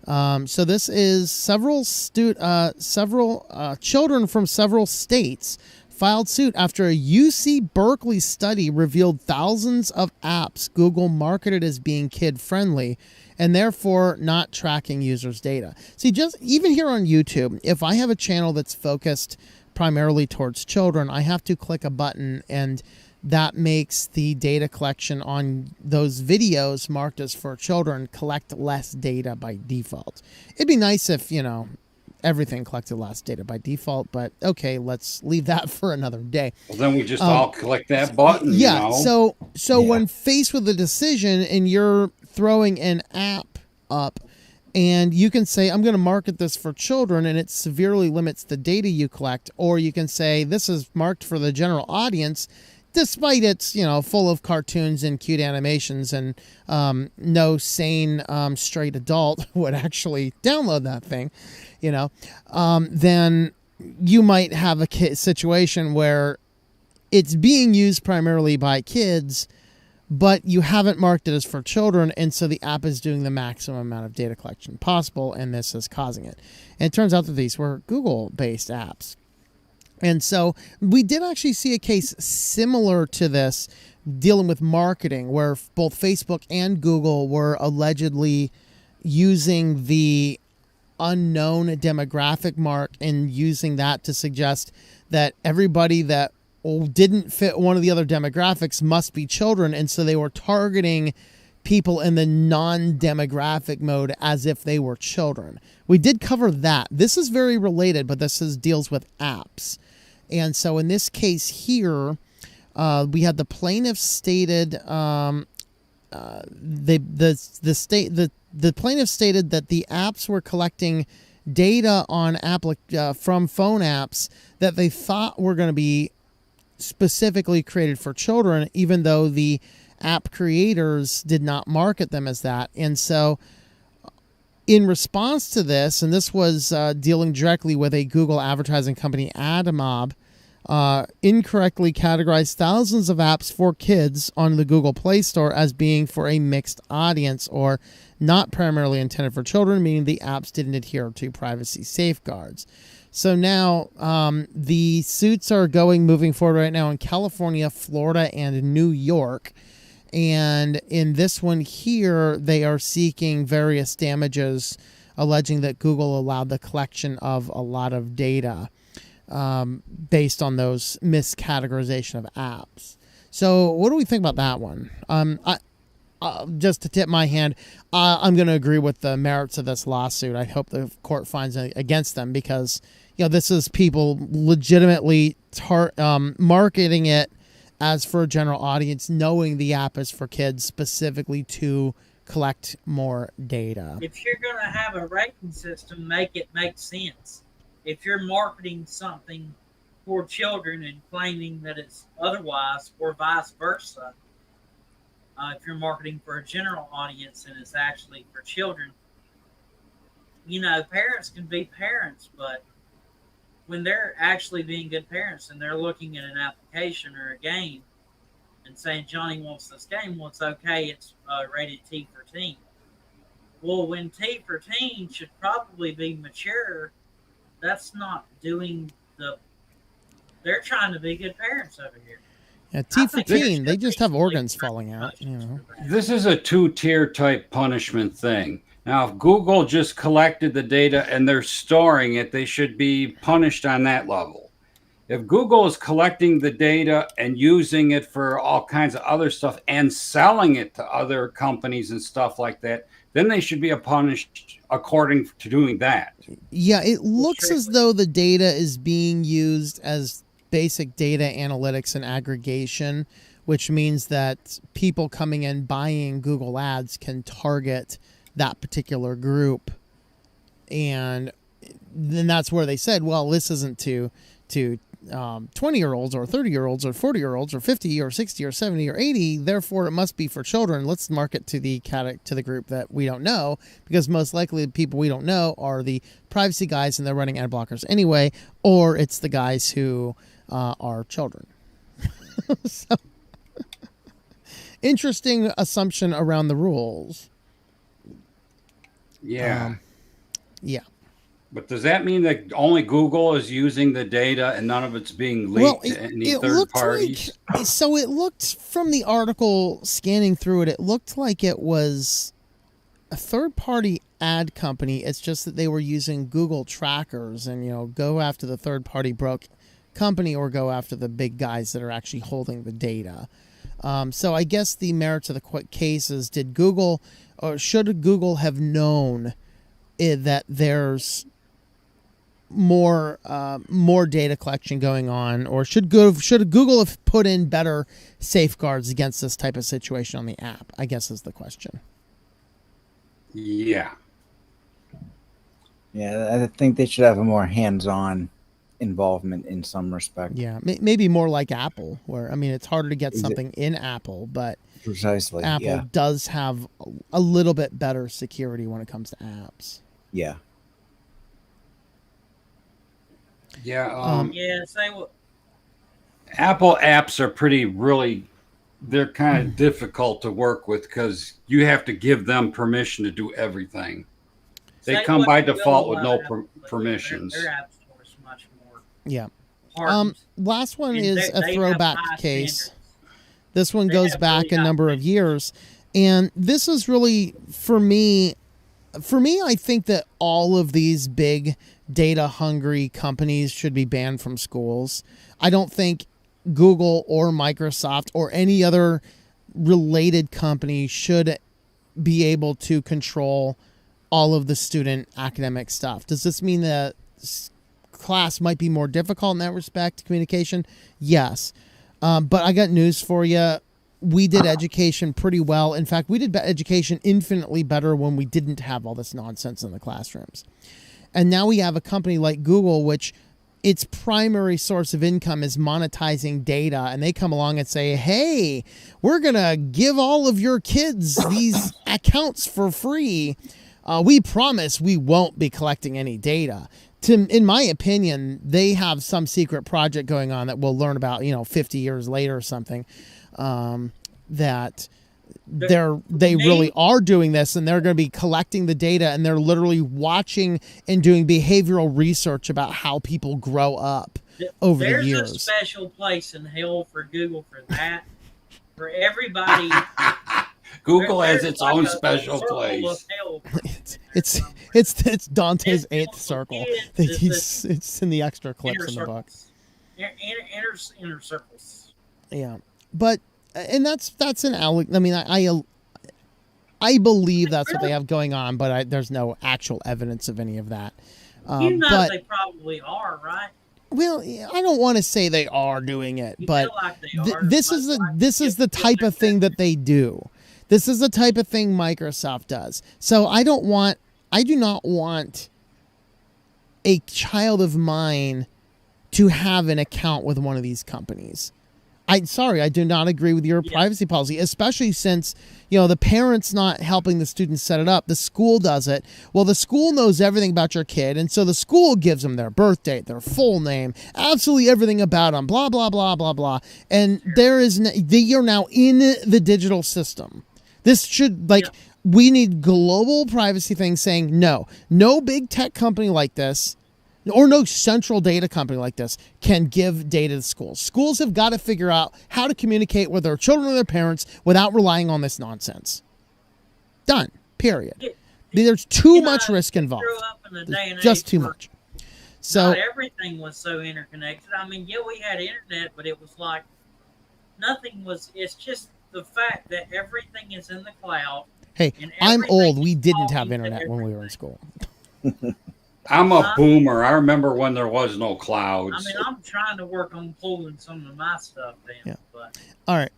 Speaker 1: So this is several children from several states filed suit after a UC Berkeley study revealed thousands of apps Google marketed as being kid-friendly and therefore not tracking users' data. See, just even here on YouTube, if I have a channel that's focused primarily towards children, I have to click a button and that makes the data collection on those videos marked as for children collect less data by default. It'd be nice if, everything collected less data by default, but okay, let's leave that for another day.
Speaker 4: Well, then we just all click that button.
Speaker 1: Yeah. So when faced with a decision and you're throwing an app up and you can say, I'm going to market this for children and it severely limits the data you collect, or you can say this is marked for the general audience, despite it's, full of cartoons and cute animations and no sane straight adult would actually download that thing, then you might have a situation where it's being used primarily by kids, but you haven't marked it as for children, and so the app is doing the maximum amount of data collection possible, and this is causing it. And it turns out that these were Google-based apps. And so we did actually see a case similar to this dealing with marketing where both Facebook and Google were allegedly using the unknown demographic mark and using that to suggest that everybody that didn't fit one of the other demographics must be children. And so they were targeting people in the non-demographic mode as if they were children. We did cover that. This is very related, but this deals with apps. And so in this case here, we had the plaintiff stated the plaintiff stated that the apps were collecting data on from phone apps that they thought were going to be specifically created for children, even though the app creators did not market them as that. And so in response to this, and this was dealing directly with a Google advertising company, AdMob, incorrectly categorized thousands of apps for kids on the Google Play Store as being for a mixed audience or not primarily intended for children, meaning the apps didn't adhere to privacy safeguards. So now the suits are moving forward right now in California, Florida, and New York. And in this one here, they are seeking various damages, alleging that Google allowed the collection of a lot of data based on those miscategorization of apps. So what do we think about that one? Just to tip my hand, I'm going to agree with the merits of this lawsuit. I hope the court finds it against them because this is people legitimately marketing it as for a general audience, knowing the app is for kids specifically to collect more data.
Speaker 3: If you're going to have a rating system, make it make sense. If you're marketing something for children and claiming that it's otherwise, or vice versa, if you're marketing for a general audience and it's actually for children, parents can be parents, but when they're actually being good parents and they're looking at an application or a game and saying, Johnny wants this game, well, it's okay, it's rated T for teen. Well, when T for teen should probably be mature, that's not doing they're trying to be good parents over here.
Speaker 1: Yeah, T for teen, they just have organs falling out.
Speaker 4: This is a two-tier type punishment thing. Now, if Google just collected the data and they're storing it, they should be punished on that level. if Google is collecting the data and using it for all kinds of other stuff and selling it to other companies and stuff like that, then they should be punished according to doing that.
Speaker 1: Yeah, it looks as though the data is being used as basic data analytics and aggregation, which means that people coming in buying Google Ads can target that particular group. And then that's where they said, well, this isn't to 20-year-olds or 30-year-olds or 40-year-olds or 50 or 60 or 70 or 80. Therefore, it must be for children. Let's market to the group that we don't know, because most likely the people we don't know are the privacy guys and they're running ad blockers anyway, or it's the guys who are children. So, interesting assumption around the rules.
Speaker 4: Yeah.
Speaker 1: Yeah.
Speaker 4: But does that mean that only Google is using the data and none of it's being leaked to any third parties?
Speaker 1: So it looked, from the article, scanning through it, it looked like it was a third-party ad company. It's just that they were using Google trackers and, go after the third-party broke company or go after the big guys that are actually holding the data. So I guess the merits of the case is, did Google, or should Google have known that there's more data collection going on, or should Google have put in better safeguards against this type of situation on the app, I guess is the question.
Speaker 4: Yeah,
Speaker 2: I think they should have a more hands-on involvement in some respect.
Speaker 1: Yeah, maybe more like Apple, where, it's harder to get something in Apple, but
Speaker 2: precisely,
Speaker 1: Apple does have a little bit better security when it comes to apps.
Speaker 2: Yeah.
Speaker 4: Yeah.
Speaker 3: Say what?
Speaker 4: Apple apps are they're kind of difficult to work with because you have to give them permission to do everything. They come by default with no permissions.
Speaker 3: Their app store is much more.
Speaker 1: Yeah.
Speaker 3: hardened.
Speaker 1: Last one
Speaker 3: And
Speaker 1: is a
Speaker 3: they
Speaker 1: throwback
Speaker 3: have high
Speaker 1: case.
Speaker 3: standards.
Speaker 1: This one
Speaker 3: They
Speaker 1: goes
Speaker 3: have
Speaker 1: back
Speaker 3: really
Speaker 1: a
Speaker 3: high
Speaker 1: number of years. And this is really, for me, I think that all of these big data-hungry companies should be banned from schools. I don't think Google or Microsoft or any other related company should be able to control all of the student academic stuff. Does this mean that class might be more difficult in that respect, communication? Yes. But I got news for you. We did education pretty well. In fact, we did education infinitely better when we didn't have all this nonsense in the classrooms. And now we have a company like Google, which its primary source of income is monetizing data. And they come along and say, hey, we're going to give all of your kids these accounts for free. We promise we won't be collecting any data. In my opinion, they have some secret project going on that we'll learn about, 50 years later or something, that they really are doing this, and they're going to be collecting the data, and they're literally watching and doing behavioral research about how people grow up over the years.
Speaker 3: There's a special place in hell for Google for that. For everybody.
Speaker 4: Google has its own special place.
Speaker 1: It's Dante's eighth circle. It's in the extra clips in the book.
Speaker 3: Inner circles.
Speaker 1: Yeah, but that's an I believe that's what they have going on, but there's no actual evidence of any of that. But
Speaker 3: they probably are, right?
Speaker 1: Well, I don't want to say they are doing it, but
Speaker 3: like they are.
Speaker 1: This is the type of thing that they do. This is the type of thing Microsoft does. So I do not want a child of mine to have an account with one of these companies. I do not agree with your privacy policy, especially since, the parent's not helping the students set it up. The school does it. Well, the school knows everything about your kid, and so the school gives them their birth date, their full name, absolutely everything about them, blah, blah, blah, blah, blah. And you're now in the digital system. This should, we need global privacy things saying, no big tech company like this, or no central data company like this can give data to schools. Schools have got to figure out how to communicate with their children or their parents without relying on this nonsense. Done. Period. There's too much risk involved. Just too much. So
Speaker 3: not everything was so interconnected. I mean, yeah, we had internet, but it was like nothing was. It's just the fact that everything is in the cloud
Speaker 1: hey,
Speaker 3: and
Speaker 1: I'm
Speaker 3: everything
Speaker 1: old.
Speaker 3: is
Speaker 1: We didn't have
Speaker 3: talking to
Speaker 1: internet when we were in
Speaker 3: everything.
Speaker 1: school.
Speaker 4: I'm a
Speaker 3: Huh?
Speaker 4: boomer. I remember when there was no
Speaker 3: I
Speaker 4: clouds.
Speaker 3: mean, I'm trying to work on pulling some of my stuff
Speaker 1: Yeah.
Speaker 3: down, but
Speaker 1: All right.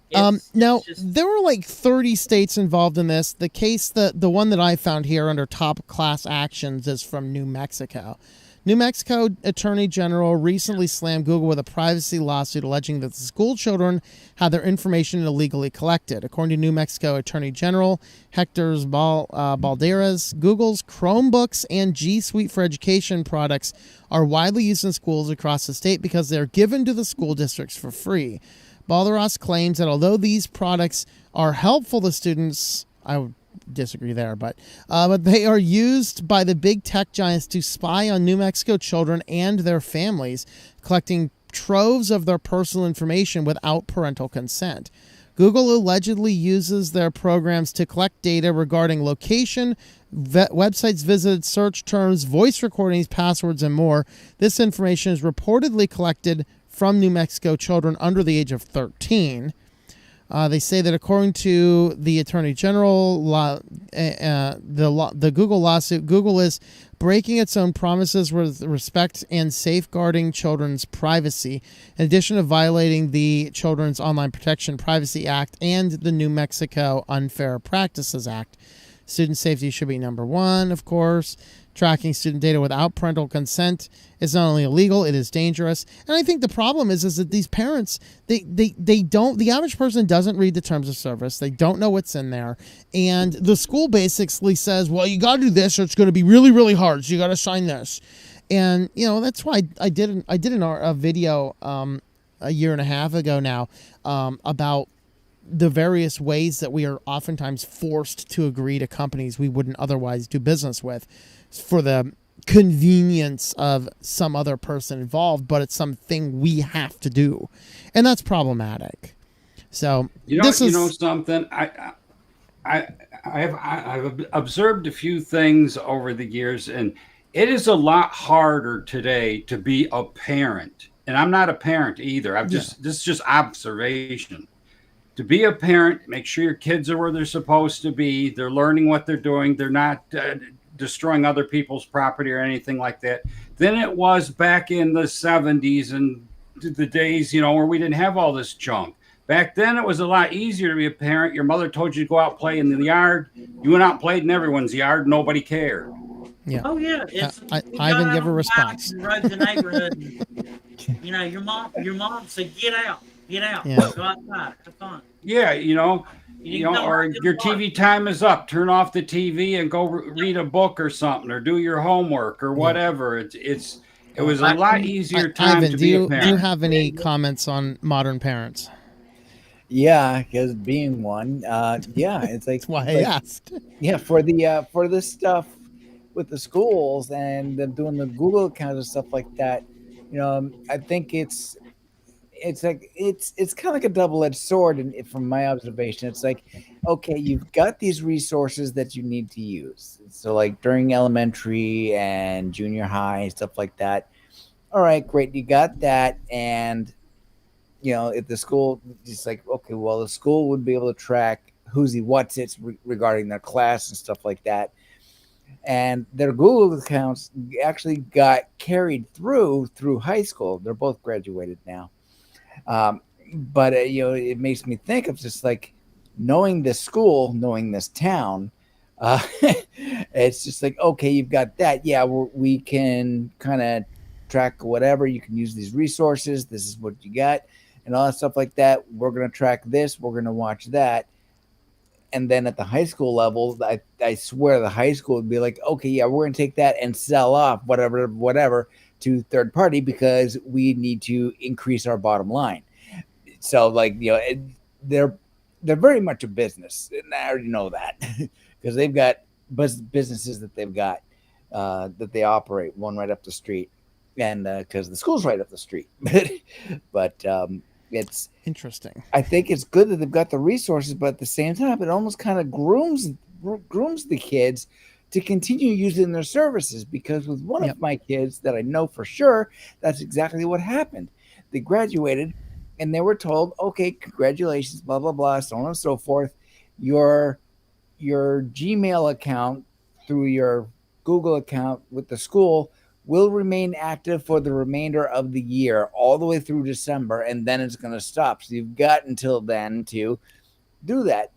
Speaker 1: Now
Speaker 3: it's just
Speaker 1: there were like 30 states involved in this. The case, the one that I found here under top class actions is from New Mexico. New Mexico Attorney General recently slammed Google with a privacy lawsuit alleging that the school children had their information illegally collected. According to New Mexico Attorney General Hector Balderas, Google's Chromebooks and G Suite for Education products are widely used in schools across the state because they're given to the school districts for free. Balderas claims that although these products are helpful to students, I would disagree there, but they are used by the big tech giants to spy on New Mexico children and their families, collecting troves of their personal information without parental consent. Google allegedly uses their programs to collect data regarding location, websites visited, search terms, voice recordings, passwords, and more. This information is reportedly collected from New Mexico children under the age of 13. They say that according to the Attorney General, the Google lawsuit, Google is breaking its own promises with respect and safeguarding children's privacy, in addition to violating the Children's Online Protection Privacy Act and the New Mexico Unfair Practices Act. Student safety should be number one, of course. Tracking student data without parental consent is not only illegal, it is dangerous. And I think the problem is that these parents, they don't, the average person doesn't read the terms of service. They don't know what's in there. And the school basically says, well, you got to do this or it's going to be really, really hard. So you got to sign this. And, you know, that's why I did a video a year and a half ago now about the various ways that we are oftentimes forced to agree to companies we wouldn't otherwise do business with for the convenience of some other person involved, but it's something we have to do, and that's problematic. So
Speaker 4: You know something. I've observed a few things over the years, and it is a lot harder today to be a parent. And I'm not a parent either. This is just observation. To be a parent, make sure your kids are where they're supposed to be. They're learning what they're doing. They're not destroying other people's property or anything like that. Than it was back in the 70s and the days, where we didn't have all this junk. Back then, it was a lot easier to be a parent. Your mother told you to go out and play in the yard. You went out and played in everyone's yard. Nobody cared.
Speaker 1: Yeah.
Speaker 3: Oh yeah, it's
Speaker 1: Ivan, give a response.
Speaker 3: And rode the neighborhood. And, your mom said, "Get out,
Speaker 1: Yeah.
Speaker 3: go outside, have fun."
Speaker 4: Yeah, or
Speaker 3: don't
Speaker 4: your TV time is up. Turn off the TV and go read a book or something, or do your homework or whatever. It was a lot easier time
Speaker 1: Ivan,
Speaker 4: to be a
Speaker 1: do
Speaker 4: parent.
Speaker 1: you have any comments on modern parents?
Speaker 2: Yeah, because being one, it's like
Speaker 1: That's why I asked.
Speaker 2: Yeah, for the stuff with the schools and them doing the Google accounts and stuff like that. I think it's kind of like a double-edged sword. And from my observation, it's like, okay, you've got these resources that you need to use. So like during elementary and junior high and stuff like that. All right, great, you got that, and if the school is like, okay, well, the school would be able to track who's he, what's it's regarding their class and stuff like that. And their Google accounts actually got carried through high school. They're both graduated now. But it makes me think of just like knowing this school, knowing this town. It's just like, okay, you've got that. Yeah, we can kind of track whatever. You can use these resources. This is what you got. And all that stuff like that. We're going to track this. We're going to watch that. And then at the high school level, I swear the high school would be like, okay, yeah, we're going to take that and sell off whatever to third party because we need to increase our bottom line. So like, they're very much a business. And I already know that because they've got businesses that they've got that they operate, one right up the street. And because the school's right up the street. But it's
Speaker 1: interesting.
Speaker 2: I think it's good that they've got the resources, but at the same time, it almost kind of grooms the kids to continue using their services, because with one
Speaker 1: Yep.
Speaker 2: of my kids that I know for sure, that's exactly what happened. They graduated and they were told, okay, congratulations, blah, blah, blah, so on and so forth. Your Gmail account through your Google account with the school will remain active for the remainder of the year, all the way through December, and then it's going to stop. So you've got until then to do that.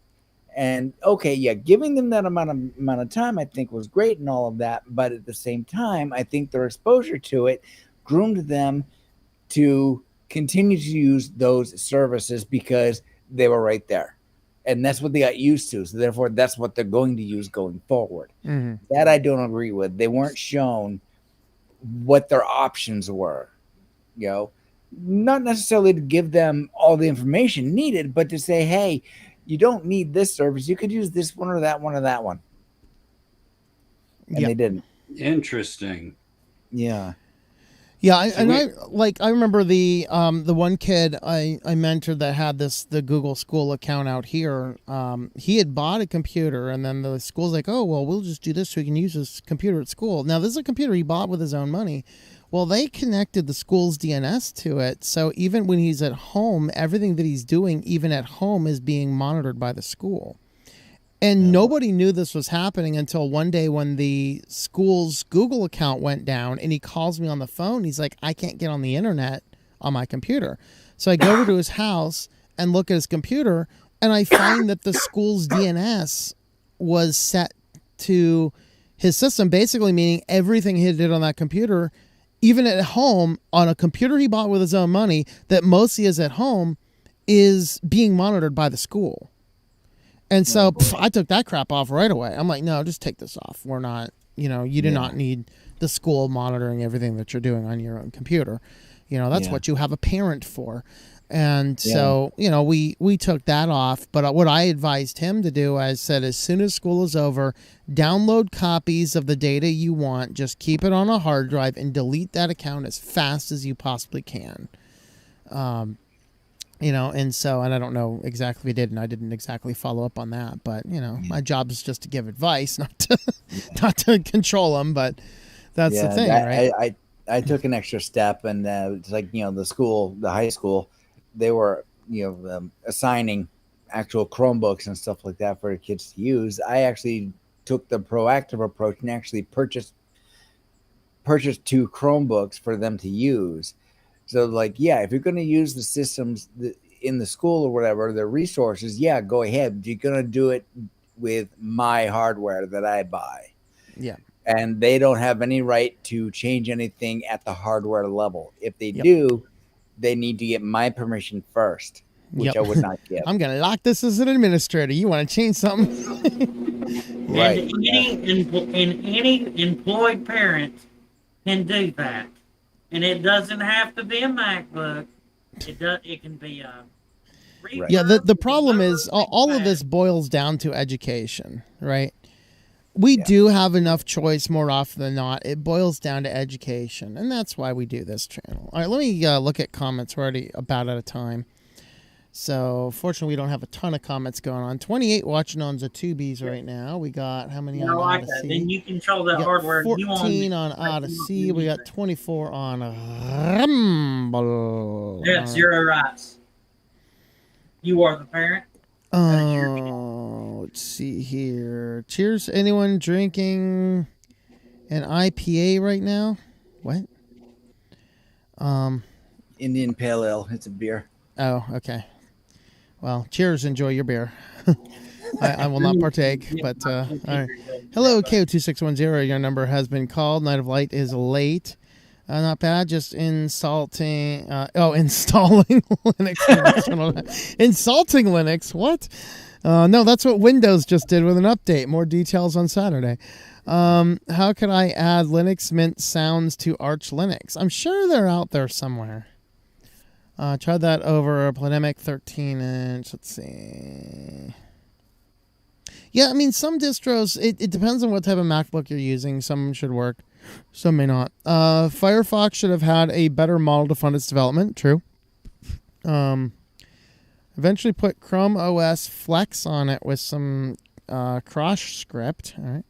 Speaker 2: And okay, yeah, giving them that amount of time, I think, was great and all of that. But at the same time, I think their exposure to it groomed them to continue to use those services because they were right there. And that's what they got used to. So therefore, that's what they're going to use going forward.
Speaker 1: Mm-hmm.
Speaker 2: That I don't agree with. They weren't shown what their options were. You know, not necessarily to give them all the information needed, but to say, hey, you don't need this service. You could use this one or that one or that one. And they didn't.
Speaker 4: Interesting.
Speaker 2: Yeah.
Speaker 1: Yeah, I remember the one kid I mentored that had the Google School account out here. He had bought a computer, and then the school's like, oh, well, we'll just do this so he can use his computer at school. Now, this is a computer he bought with his own money. Well, they connected the school's DNS to it, so even when he's at home, everything that he's doing, even at home, is being monitored by the school. And nobody knew this was happening until one day when the school's Google account went down, and he calls me on the phone. He's like, I can't get on the internet on my computer. So I go over to his house and look at his computer, and I find that the school's DNS was set to his system, basically meaning everything he did on that computer, even at home, on a computer he bought with his own money, that mostly is at home, is being monitored by the school. And so I took that crap off right away. I'm like, no, just take this off. We're not, you do not need the school monitoring everything that you're doing on your own computer. That's what you have a parent for. And so, we took that off. But what I advised him to do, I said, as soon as school is over, download copies of the data you want, just keep it on a hard drive, and delete that account as fast as you possibly can. And so, and I don't know exactly if he did, and I didn't exactly follow up on that, but my job is just to give advice, not to control them, but that's the thing, right?
Speaker 2: I took an extra step, and it's like, the high school, they were, assigning actual Chromebooks and stuff like that for kids to use. I actually took the proactive approach and actually purchased 2 Chromebooks for them to use. So, like, if you're going to use the systems in the school or whatever, the resources, go ahead. But you're going to do it with my hardware that I buy.
Speaker 1: Yeah.
Speaker 2: And they don't have any right to change anything at the hardware level. If they do, they need to get my permission first, which I would not get.
Speaker 1: I'm going to lock this as an administrator. You want to change something?
Speaker 2: Right.
Speaker 3: And any employed parent can do that. And it doesn't have to be a MacBook. It can be a
Speaker 2: Right.
Speaker 1: Yeah, the problem is all of this boils down to education, right? We do have enough choice more often than not. It boils down to education, and that's why we do this channel. All right, let me look at comments. We're already about out of time. So, fortunately, we don't have a ton of comments going on. 28 watching on Tubies right now. We got how many on Odyssey?
Speaker 3: Then you control that hardware.
Speaker 1: 14 on Odyssey. We got 24 on Rumble.
Speaker 3: Yeah, 0 rights. You are the parent.
Speaker 1: Let's see here. Cheers. Anyone drinking an IPA right now? What?
Speaker 2: Indian Pale Ale. It's a beer.
Speaker 1: Oh, okay. Well, cheers. Enjoy your beer. I will not partake, but all right. Hello, KO2610. Your number has been called. Night of Light is late. Not bad. Just installing Linux. Insulting Linux. What? No, that's what Windows just did with an update. More details on Saturday. How can I add Linux Mint sounds to Arch Linux? I'm sure they're out there somewhere. Tried that over a Plandemic 13-inch. Let's see. Yeah, I mean, some distros, it depends on what type of MacBook you're using. Some should work. Some may not. Firefox should have had a better model to fund its development. True. Eventually put Chrome OS Flex on it with some cross script. All right.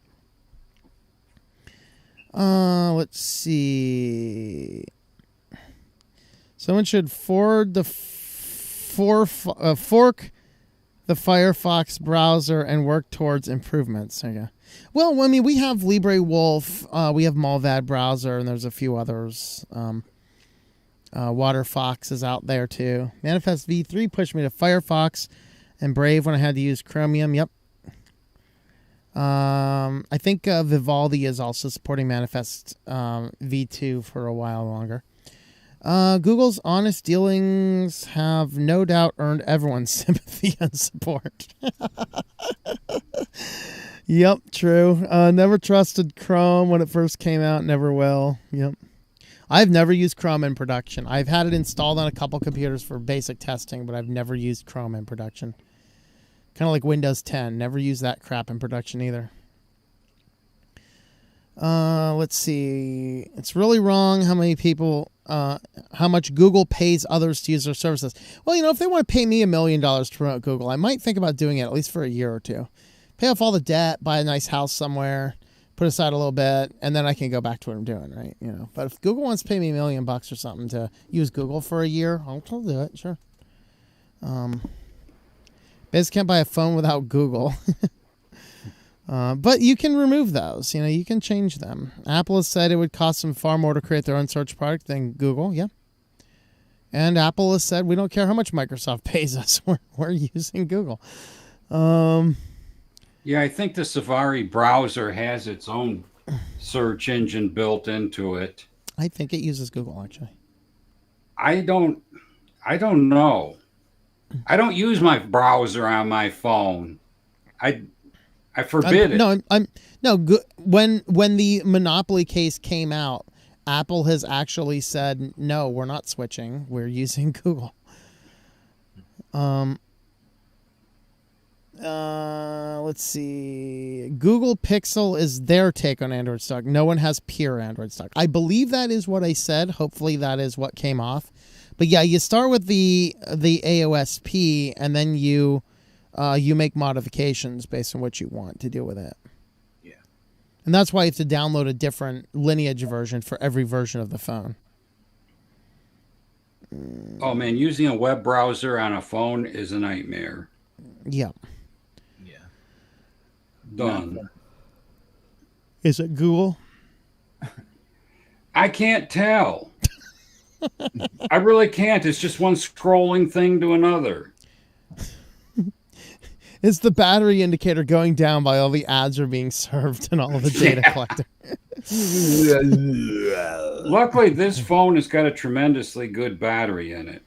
Speaker 1: Let's see. Someone should fork the Firefox browser and work towards improvements. There you go. Well, I mean, we have LibreWolf, we have Mulvad browser, and there's a few others. WaterFox is out there too. Manifest v3 pushed me to Firefox and Brave when I had to use Chromium. Yep. I think Vivaldi is also supporting Manifest v2 for a while longer. Google's honest dealings have no doubt earned everyone's sympathy and support. Yep, true. Never trusted Chrome when it first came out. Never will. Yep. I've never used Chrome in production. I've had it installed on a couple computers for basic testing, but I've never used Chrome in production. Kind of like Windows 10. Never used that crap in production either. Let's see. It's really wrong how much Google pays others to use their services. Well, if they want to pay me $1 million to promote Google, I might think about doing it at least for a year or two. Pay off all the debt, buy a nice house somewhere, put aside a little bit, and then I can go back to what I'm doing, right? But if Google wants to pay me $1 million or something to use Google for a year, I'll do it, sure. Biz can't buy a phone without Google. But you can remove those. You can change them. Apple has said it would cost them far more to create their own search product than Google. Yeah. And Apple has said we don't care how much Microsoft pays us. We're using Google.
Speaker 4: Yeah, I think the Safari browser has its own search engine built into it.
Speaker 1: I think it uses Google, actually.
Speaker 4: I don't know. I don't use my browser on my phone. I forbid it.
Speaker 1: No. When the Monopoly case came out, Apple has actually said no, we're not switching. We're using Google. Let's see. Google Pixel is their take on Android stock. No one has pure Android stock. I believe that is what I said. Hopefully that is what came off. But yeah, you start with the AOSP, and then you make modifications based on what you want to do with it.
Speaker 2: Yeah.
Speaker 1: And that's why you have to download a different lineage version for every version of the phone.
Speaker 4: Oh man, using a web browser on a phone is a nightmare.
Speaker 1: Yeah.
Speaker 2: Yeah.
Speaker 4: Done.
Speaker 1: Is it Google?
Speaker 4: I can't tell. I really can't. It's just one scrolling thing to another.
Speaker 1: Is the battery indicator going down by all the ads are being served and all of the data collected?
Speaker 4: Luckily, this phone has got a tremendously good battery in it.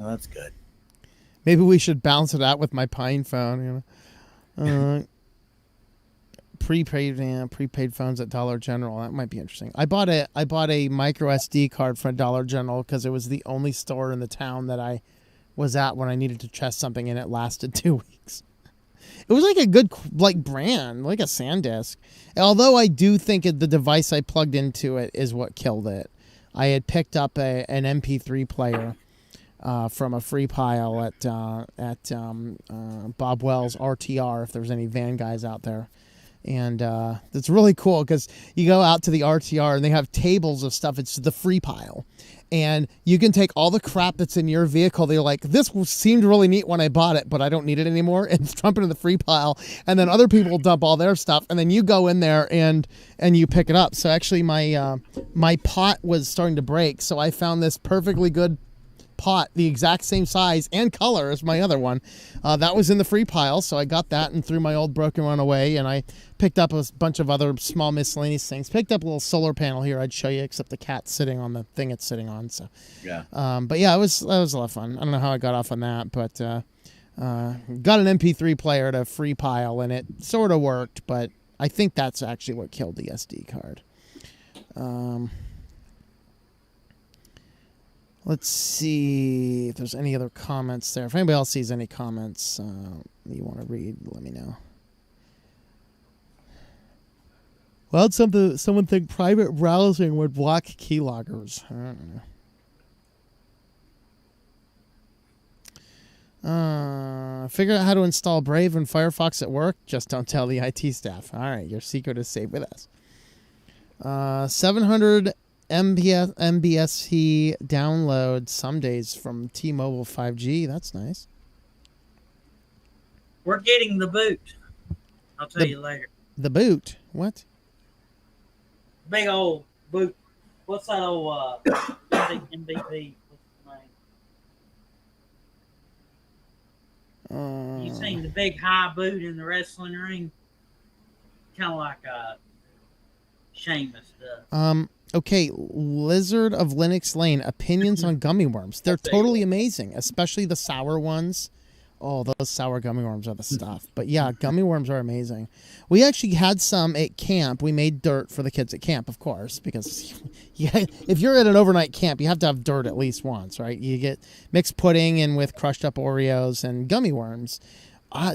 Speaker 2: Oh, that's good.
Speaker 1: Maybe we should balance it out with my Pine phone. Prepaid phones at Dollar General. That might be interesting. I bought a micro SD card from Dollar General because it was the only store in the town that I was at when I needed to test something, and it lasted 2 weeks. It was like a good brand, like a SanDisk. Although I do think the device I plugged into it is what killed it. I had picked up an MP3 player from a free pile at Bob Wells RTR, if there's any van guys out there. And it's really cool because you go out to the RTR and they have tables of stuff. It's the free pile. And you can take all the crap that's in your vehicle. They're like, this seemed really neat when I bought it, but I don't need it anymore. And dump it in the free pile. And then other people dump all their stuff. And then you go in there and you pick it up. So actually my pot was starting to break. So I found this perfectly good pot, the exact same size and color as my other one. That was in the free pile, so I got that and threw my old broken one away, and I picked up a bunch of other small miscellaneous things. Picked up a little solar panel here I'd show you, except the cat's sitting on the thing it's sitting on. So
Speaker 2: yeah.
Speaker 1: But yeah, that was a lot of fun. I don't know how I got off on that, but got an MP3 player at a free pile, and it sort of worked, but I think that's actually what killed the SD card. Let's see if there's any other comments there. If anybody else sees any comments you want to read, let me know. Well, someone think private browsing would block keyloggers. I don't know. Figure out how to install Brave and Firefox at work. Just don't tell the IT staff. All right, your secret is safe with us. 700 MBSE download some days from T-Mobile 5G. That's nice.
Speaker 3: We're getting the boot. I'll tell you later.
Speaker 1: The boot? What?
Speaker 3: Big old boot. What's that old MVP? What's the name? You seen the big high boot in the wrestling ring? Kind of like Sheamus does.
Speaker 1: Okay, Lizard of Linux Lane, opinions on gummy worms. They're totally amazing, especially the sour ones. Oh, those sour gummy worms are the stuff. But yeah, gummy worms are amazing. We actually had some at camp. We made dirt for the kids at camp, of course, because if you're at an overnight camp, you have to have dirt at least once, right? You get mixed pudding and with crushed up Oreos and gummy worms.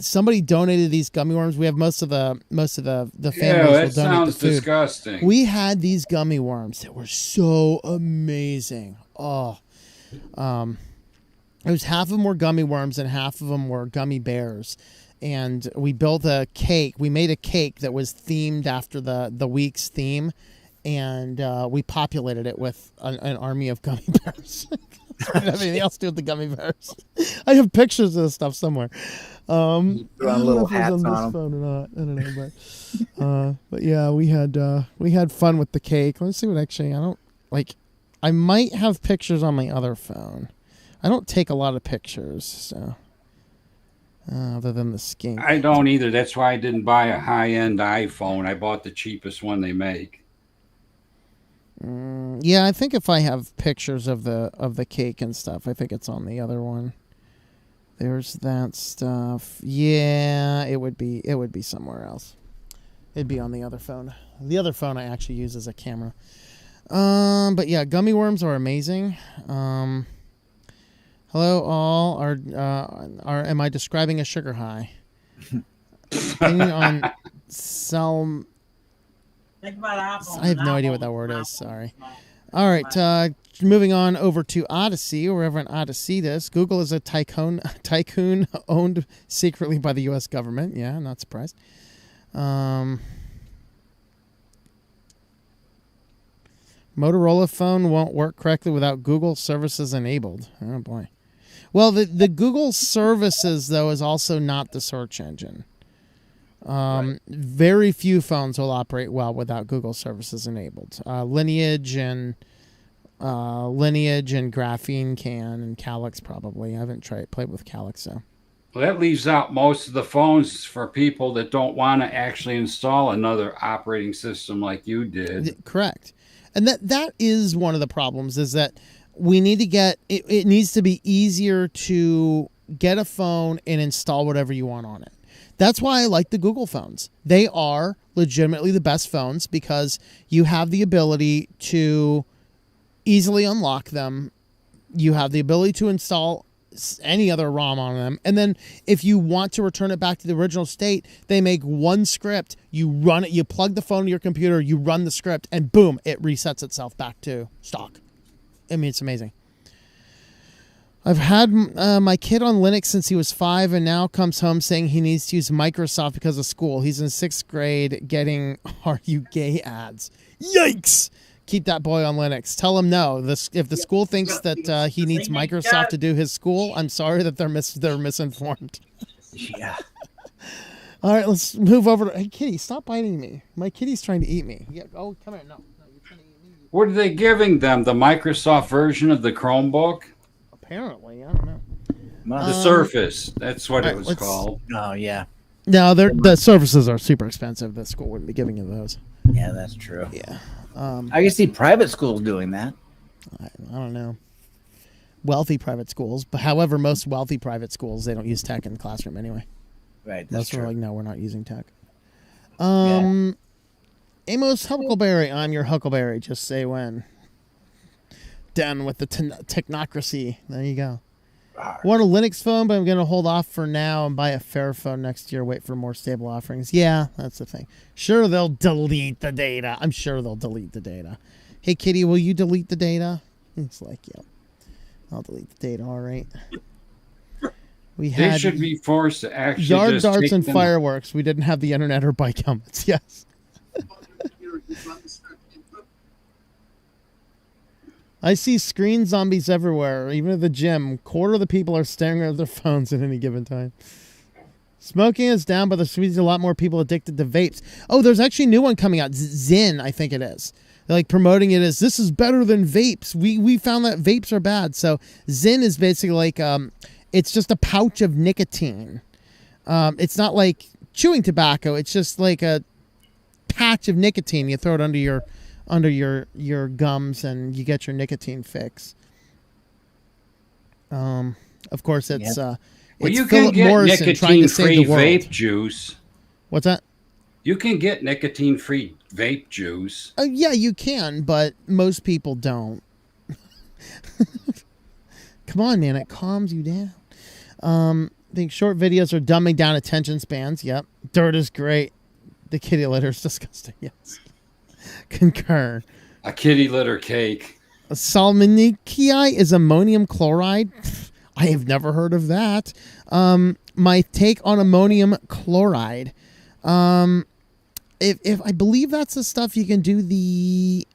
Speaker 1: Somebody donated these gummy worms. We have most of the families will donate
Speaker 4: sounds
Speaker 1: the food.
Speaker 4: Disgusting.
Speaker 1: We had these gummy worms that were so amazing. Oh, it was half of them were gummy worms and half of them were gummy bears. And we built a cake. We made a cake that was themed after the week's theme, and we populated it with an army of gummy bears. I didn't have anything else to do with the gummy bears. I have pictures of this stuff somewhere.
Speaker 2: Put on little hats on them.
Speaker 1: Phone or not. I don't know, but yeah, we had fun with the cake. Let's see what actually I might have pictures on my other phone. I don't take a lot of pictures, so other than the skink.
Speaker 4: I don't either. That's why I didn't buy a high-end iPhone. I bought the cheapest one they make.
Speaker 1: Yeah, I think if I have pictures of the cake and stuff, I think it's on the other one. There's that stuff. Yeah, it would be somewhere else. It'd be on the other phone. The other phone I actually use as a camera. But yeah, gummy worms are amazing. Hello all. Am I describing a sugar high? Opinion on
Speaker 3: Think about iPhone.
Speaker 1: I have no idea what that word is. Sorry. All right. Moving on over to Odyssey, or Reverend Odyssey. Google is a tycoon owned secretly by the U.S. government. Yeah, not surprised. Motorola phone won't work correctly without Google services enabled. Oh boy. Well, the Google services though is also not the search engine. Right. Very few phones will operate well without Google services enabled. Lineage and Graphene can, and Calyx probably. I haven't played with Calyx, so.
Speaker 4: Well, that leaves out most of the phones for people that don't want to actually install another operating system like you did.
Speaker 1: Correct. And that is one of the problems, is that we need to get it needs to be easier to get a phone and install whatever you want on it. That's why I like the Google phones. They are legitimately the best phones because you have the ability to easily unlock them. You have the ability to install any other ROM on them. And then if you want to return it back to the original state, they make one script. You run it, you plug the phone to your computer, you run the script, and boom, it resets itself back to stock. I mean, it's amazing. I've had my kid on Linux since he was 5 and now comes home saying he needs to use Microsoft because of school. He's in 6th grade getting "Are you gay?" ads. Yikes! Keep that boy on Linux. Tell him no. If the school thinks that he needs Microsoft to do his school, I'm sorry that they're misinformed.
Speaker 2: Yeah.
Speaker 1: All right, let's move over to... Hey, kitty, stop biting me. My kitty's trying to eat me. Yeah. Oh, come here. No, you're trying to eat me.
Speaker 4: What are they giving them? The Microsoft version of the Chromebook?
Speaker 1: Apparently, I don't know.
Speaker 4: The Surface. That's what it was called.
Speaker 2: Oh, yeah.
Speaker 1: No, the Surfaces are super expensive. The school wouldn't be giving you those.
Speaker 2: Yeah, that's true.
Speaker 1: Yeah.
Speaker 2: I can see private schools doing that.
Speaker 1: I don't know. Wealthy private schools. But however, most wealthy private schools, they don't use tech in the classroom anyway.
Speaker 2: Right, that's
Speaker 1: most
Speaker 2: true.
Speaker 1: are like, no, we're not using tech. Amos Huckleberry, I'm your Huckleberry. Just say when. Done with the technocracy. There you go. Want a Linux phone, but I'm going to hold off for now and buy a Fairphone next year. Wait for more stable offerings. Yeah, that's the thing. Sure, they'll delete the data. I'm sure they'll delete the data. Hey, kitty, will you delete the data? It's like, yeah, I'll delete the data. All right.
Speaker 4: They should be forced to actually
Speaker 1: yard
Speaker 4: just
Speaker 1: darts
Speaker 4: take
Speaker 1: and
Speaker 4: them.
Speaker 1: fireworks. We didn't have the internet or bike helmets. Yes. I see screen zombies everywhere, even at the gym. Quarter of the people are staring at their phones at any given time. Smoking is down, but there's a lot more people addicted to vapes. Oh, there's actually a new one coming out. Zyn, I think it is. They're like promoting it as, this is better than vapes. We found that vapes are bad. So Zyn is basically like, it's just a pouch of nicotine. It's not like chewing tobacco. It's just like a patch of nicotine. You throw it under your gums and you get your nicotine fix. Of course, it's
Speaker 4: well,
Speaker 1: it's
Speaker 4: you
Speaker 1: Philip
Speaker 4: can get
Speaker 1: Morrison trying to save
Speaker 4: nicotine-free
Speaker 1: the world.
Speaker 4: vape juice.
Speaker 1: What's that?
Speaker 4: You can get nicotine-free vape juice.
Speaker 1: Yeah, you can, but most people don't. Come on, man. It calms you down. I think short videos are dumbing down attention spans. Yep. Dirt is great. The kitty litter is disgusting. Yes. Concur.
Speaker 4: A kitty litter cake.
Speaker 1: Salmoniki is ammonium chloride. I have never heard of that. My take on ammonium chloride. If I believe that's the stuff you can do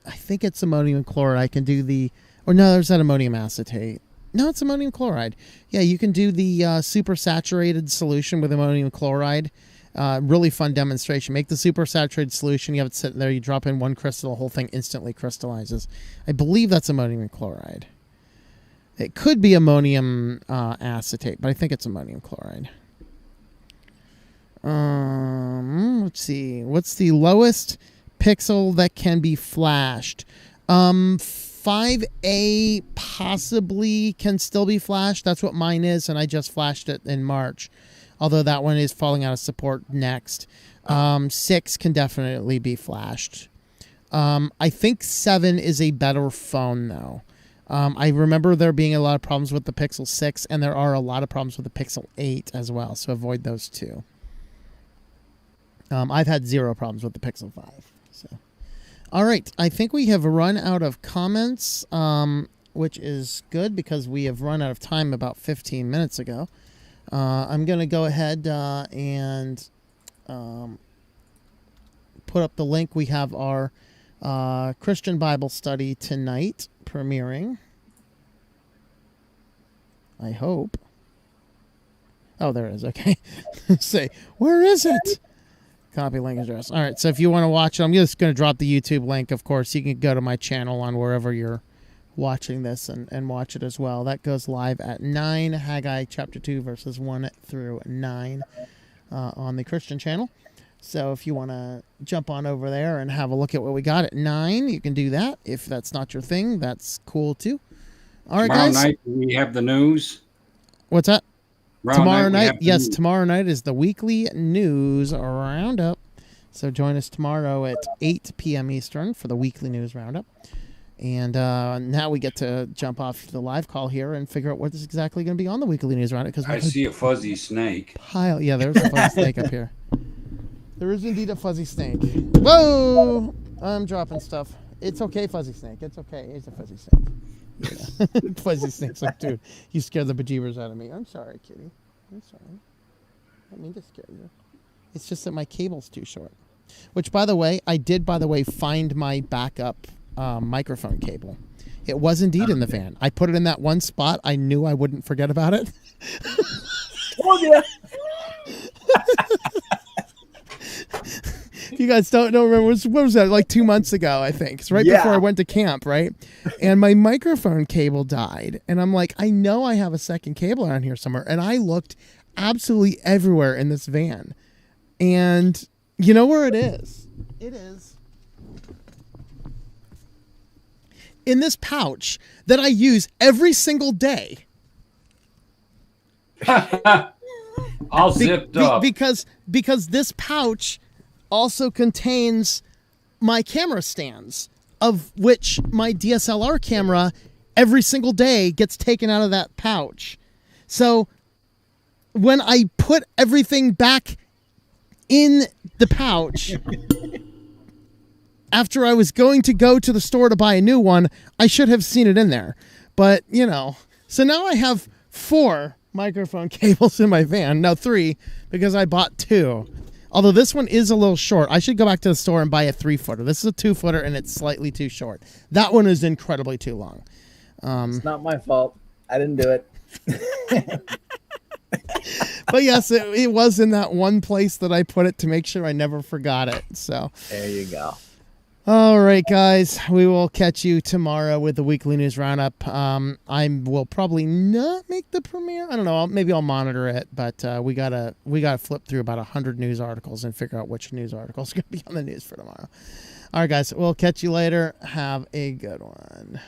Speaker 1: I think it's ammonium chloride. Can do or no, there's that ammonium acetate. No, it's ammonium chloride. Yeah, you can do the super saturated solution with ammonium chloride. Really fun demonstration. Make the super saturated solution. You have it sitting there. You drop in one crystal. The whole thing instantly crystallizes. I believe that's ammonium chloride. It could be ammonium acetate, but I think it's ammonium chloride. Let's see. What's the lowest pixel that can be flashed? 5A possibly can still be flashed. That's what mine is, and I just flashed it in March. Although that one is falling out of support next. 6 can definitely be flashed. I think 7 is a better phone, though. I remember there being a lot of problems with the Pixel 6, and there are a lot of problems with the Pixel 8 as well, so avoid those two. I've had 0 problems with the Pixel 5. So, all right, I think we have run out of comments, which is good because we have run out of time about 15 minutes ago. I'm going to go ahead and put up the link. We have our Christian Bible study tonight premiering. I hope. Oh, there it is. Okay. Say, where is it? Copy link address. All right. So if you want to watch it, I'm just going to drop the YouTube link. Of course, you can go to my channel on wherever you're watching this and watch it as well. That goes live at 9, Haggai chapter 2, verses 1 through 9 on the Christian channel. So if you want to jump on over there and have a look at what we got at 9, you can do that. If that's not your thing, that's cool too. All right,
Speaker 4: Tomorrow
Speaker 1: guys.
Speaker 4: night we have the news.
Speaker 1: What's that? Tomorrow night?
Speaker 4: we have the
Speaker 1: Yes,
Speaker 4: news.
Speaker 1: tomorrow night is the weekly news roundup. So join us tomorrow at 8 p.m. Eastern for the weekly news roundup. And now we get to jump off the live call here and figure out what is exactly going to be on the weekly news roundup. Because
Speaker 4: I see a fuzzy snake.
Speaker 1: Yeah, there's a fuzzy snake up here. There is indeed a fuzzy snake. Whoa! I'm dropping stuff. It's okay, fuzzy snake. It's okay. It's a fuzzy snake. Yeah. Fuzzy snake's like, dude, you scared the bejeebers out of me. I'm sorry, kitty. I'm sorry. I didn't mean to scare you. It's just that my cable's too short. Which, by the way, I did, find my backup microphone cable. It was indeed in the van. I put it in that one spot. I knew I wouldn't forget about it.
Speaker 2: Oh, yeah.
Speaker 1: If you guys don't remember, what was that? Like 2 months ago, I think. It's right before I went to camp, right? And my microphone cable died. And I'm like, I know I have a second cable around here somewhere. And I looked absolutely everywhere in this van. And you know where it is? It is in this pouch that I use every single day.
Speaker 4: All zipped up.
Speaker 1: Because this pouch also contains my camera stands, of which my DSLR camera every single day gets taken out of that pouch. So when I put everything back in the pouch after I was going to go to the store to buy a new one, I should have seen it in there. But, you know, so now I have 4 microphone cables in my van. Now 3, because I bought 2. Although this one is a little short. I should go back to the store and buy a 3-footer. This is a 2-footer, and it's slightly too short. That one is incredibly too long.
Speaker 2: It's not my fault. I didn't do it.
Speaker 1: But yes, it was in that one place that I put it to make sure I never forgot it. So
Speaker 2: there you go.
Speaker 1: All right, guys, we will catch you tomorrow with the weekly news roundup. I will probably not make the premiere. I don't know. Maybe I'll monitor it, but we gotta flip through about 100 news articles and figure out which news articles are gonna be on the news for tomorrow. All right, guys, we'll catch you later. Have a good one.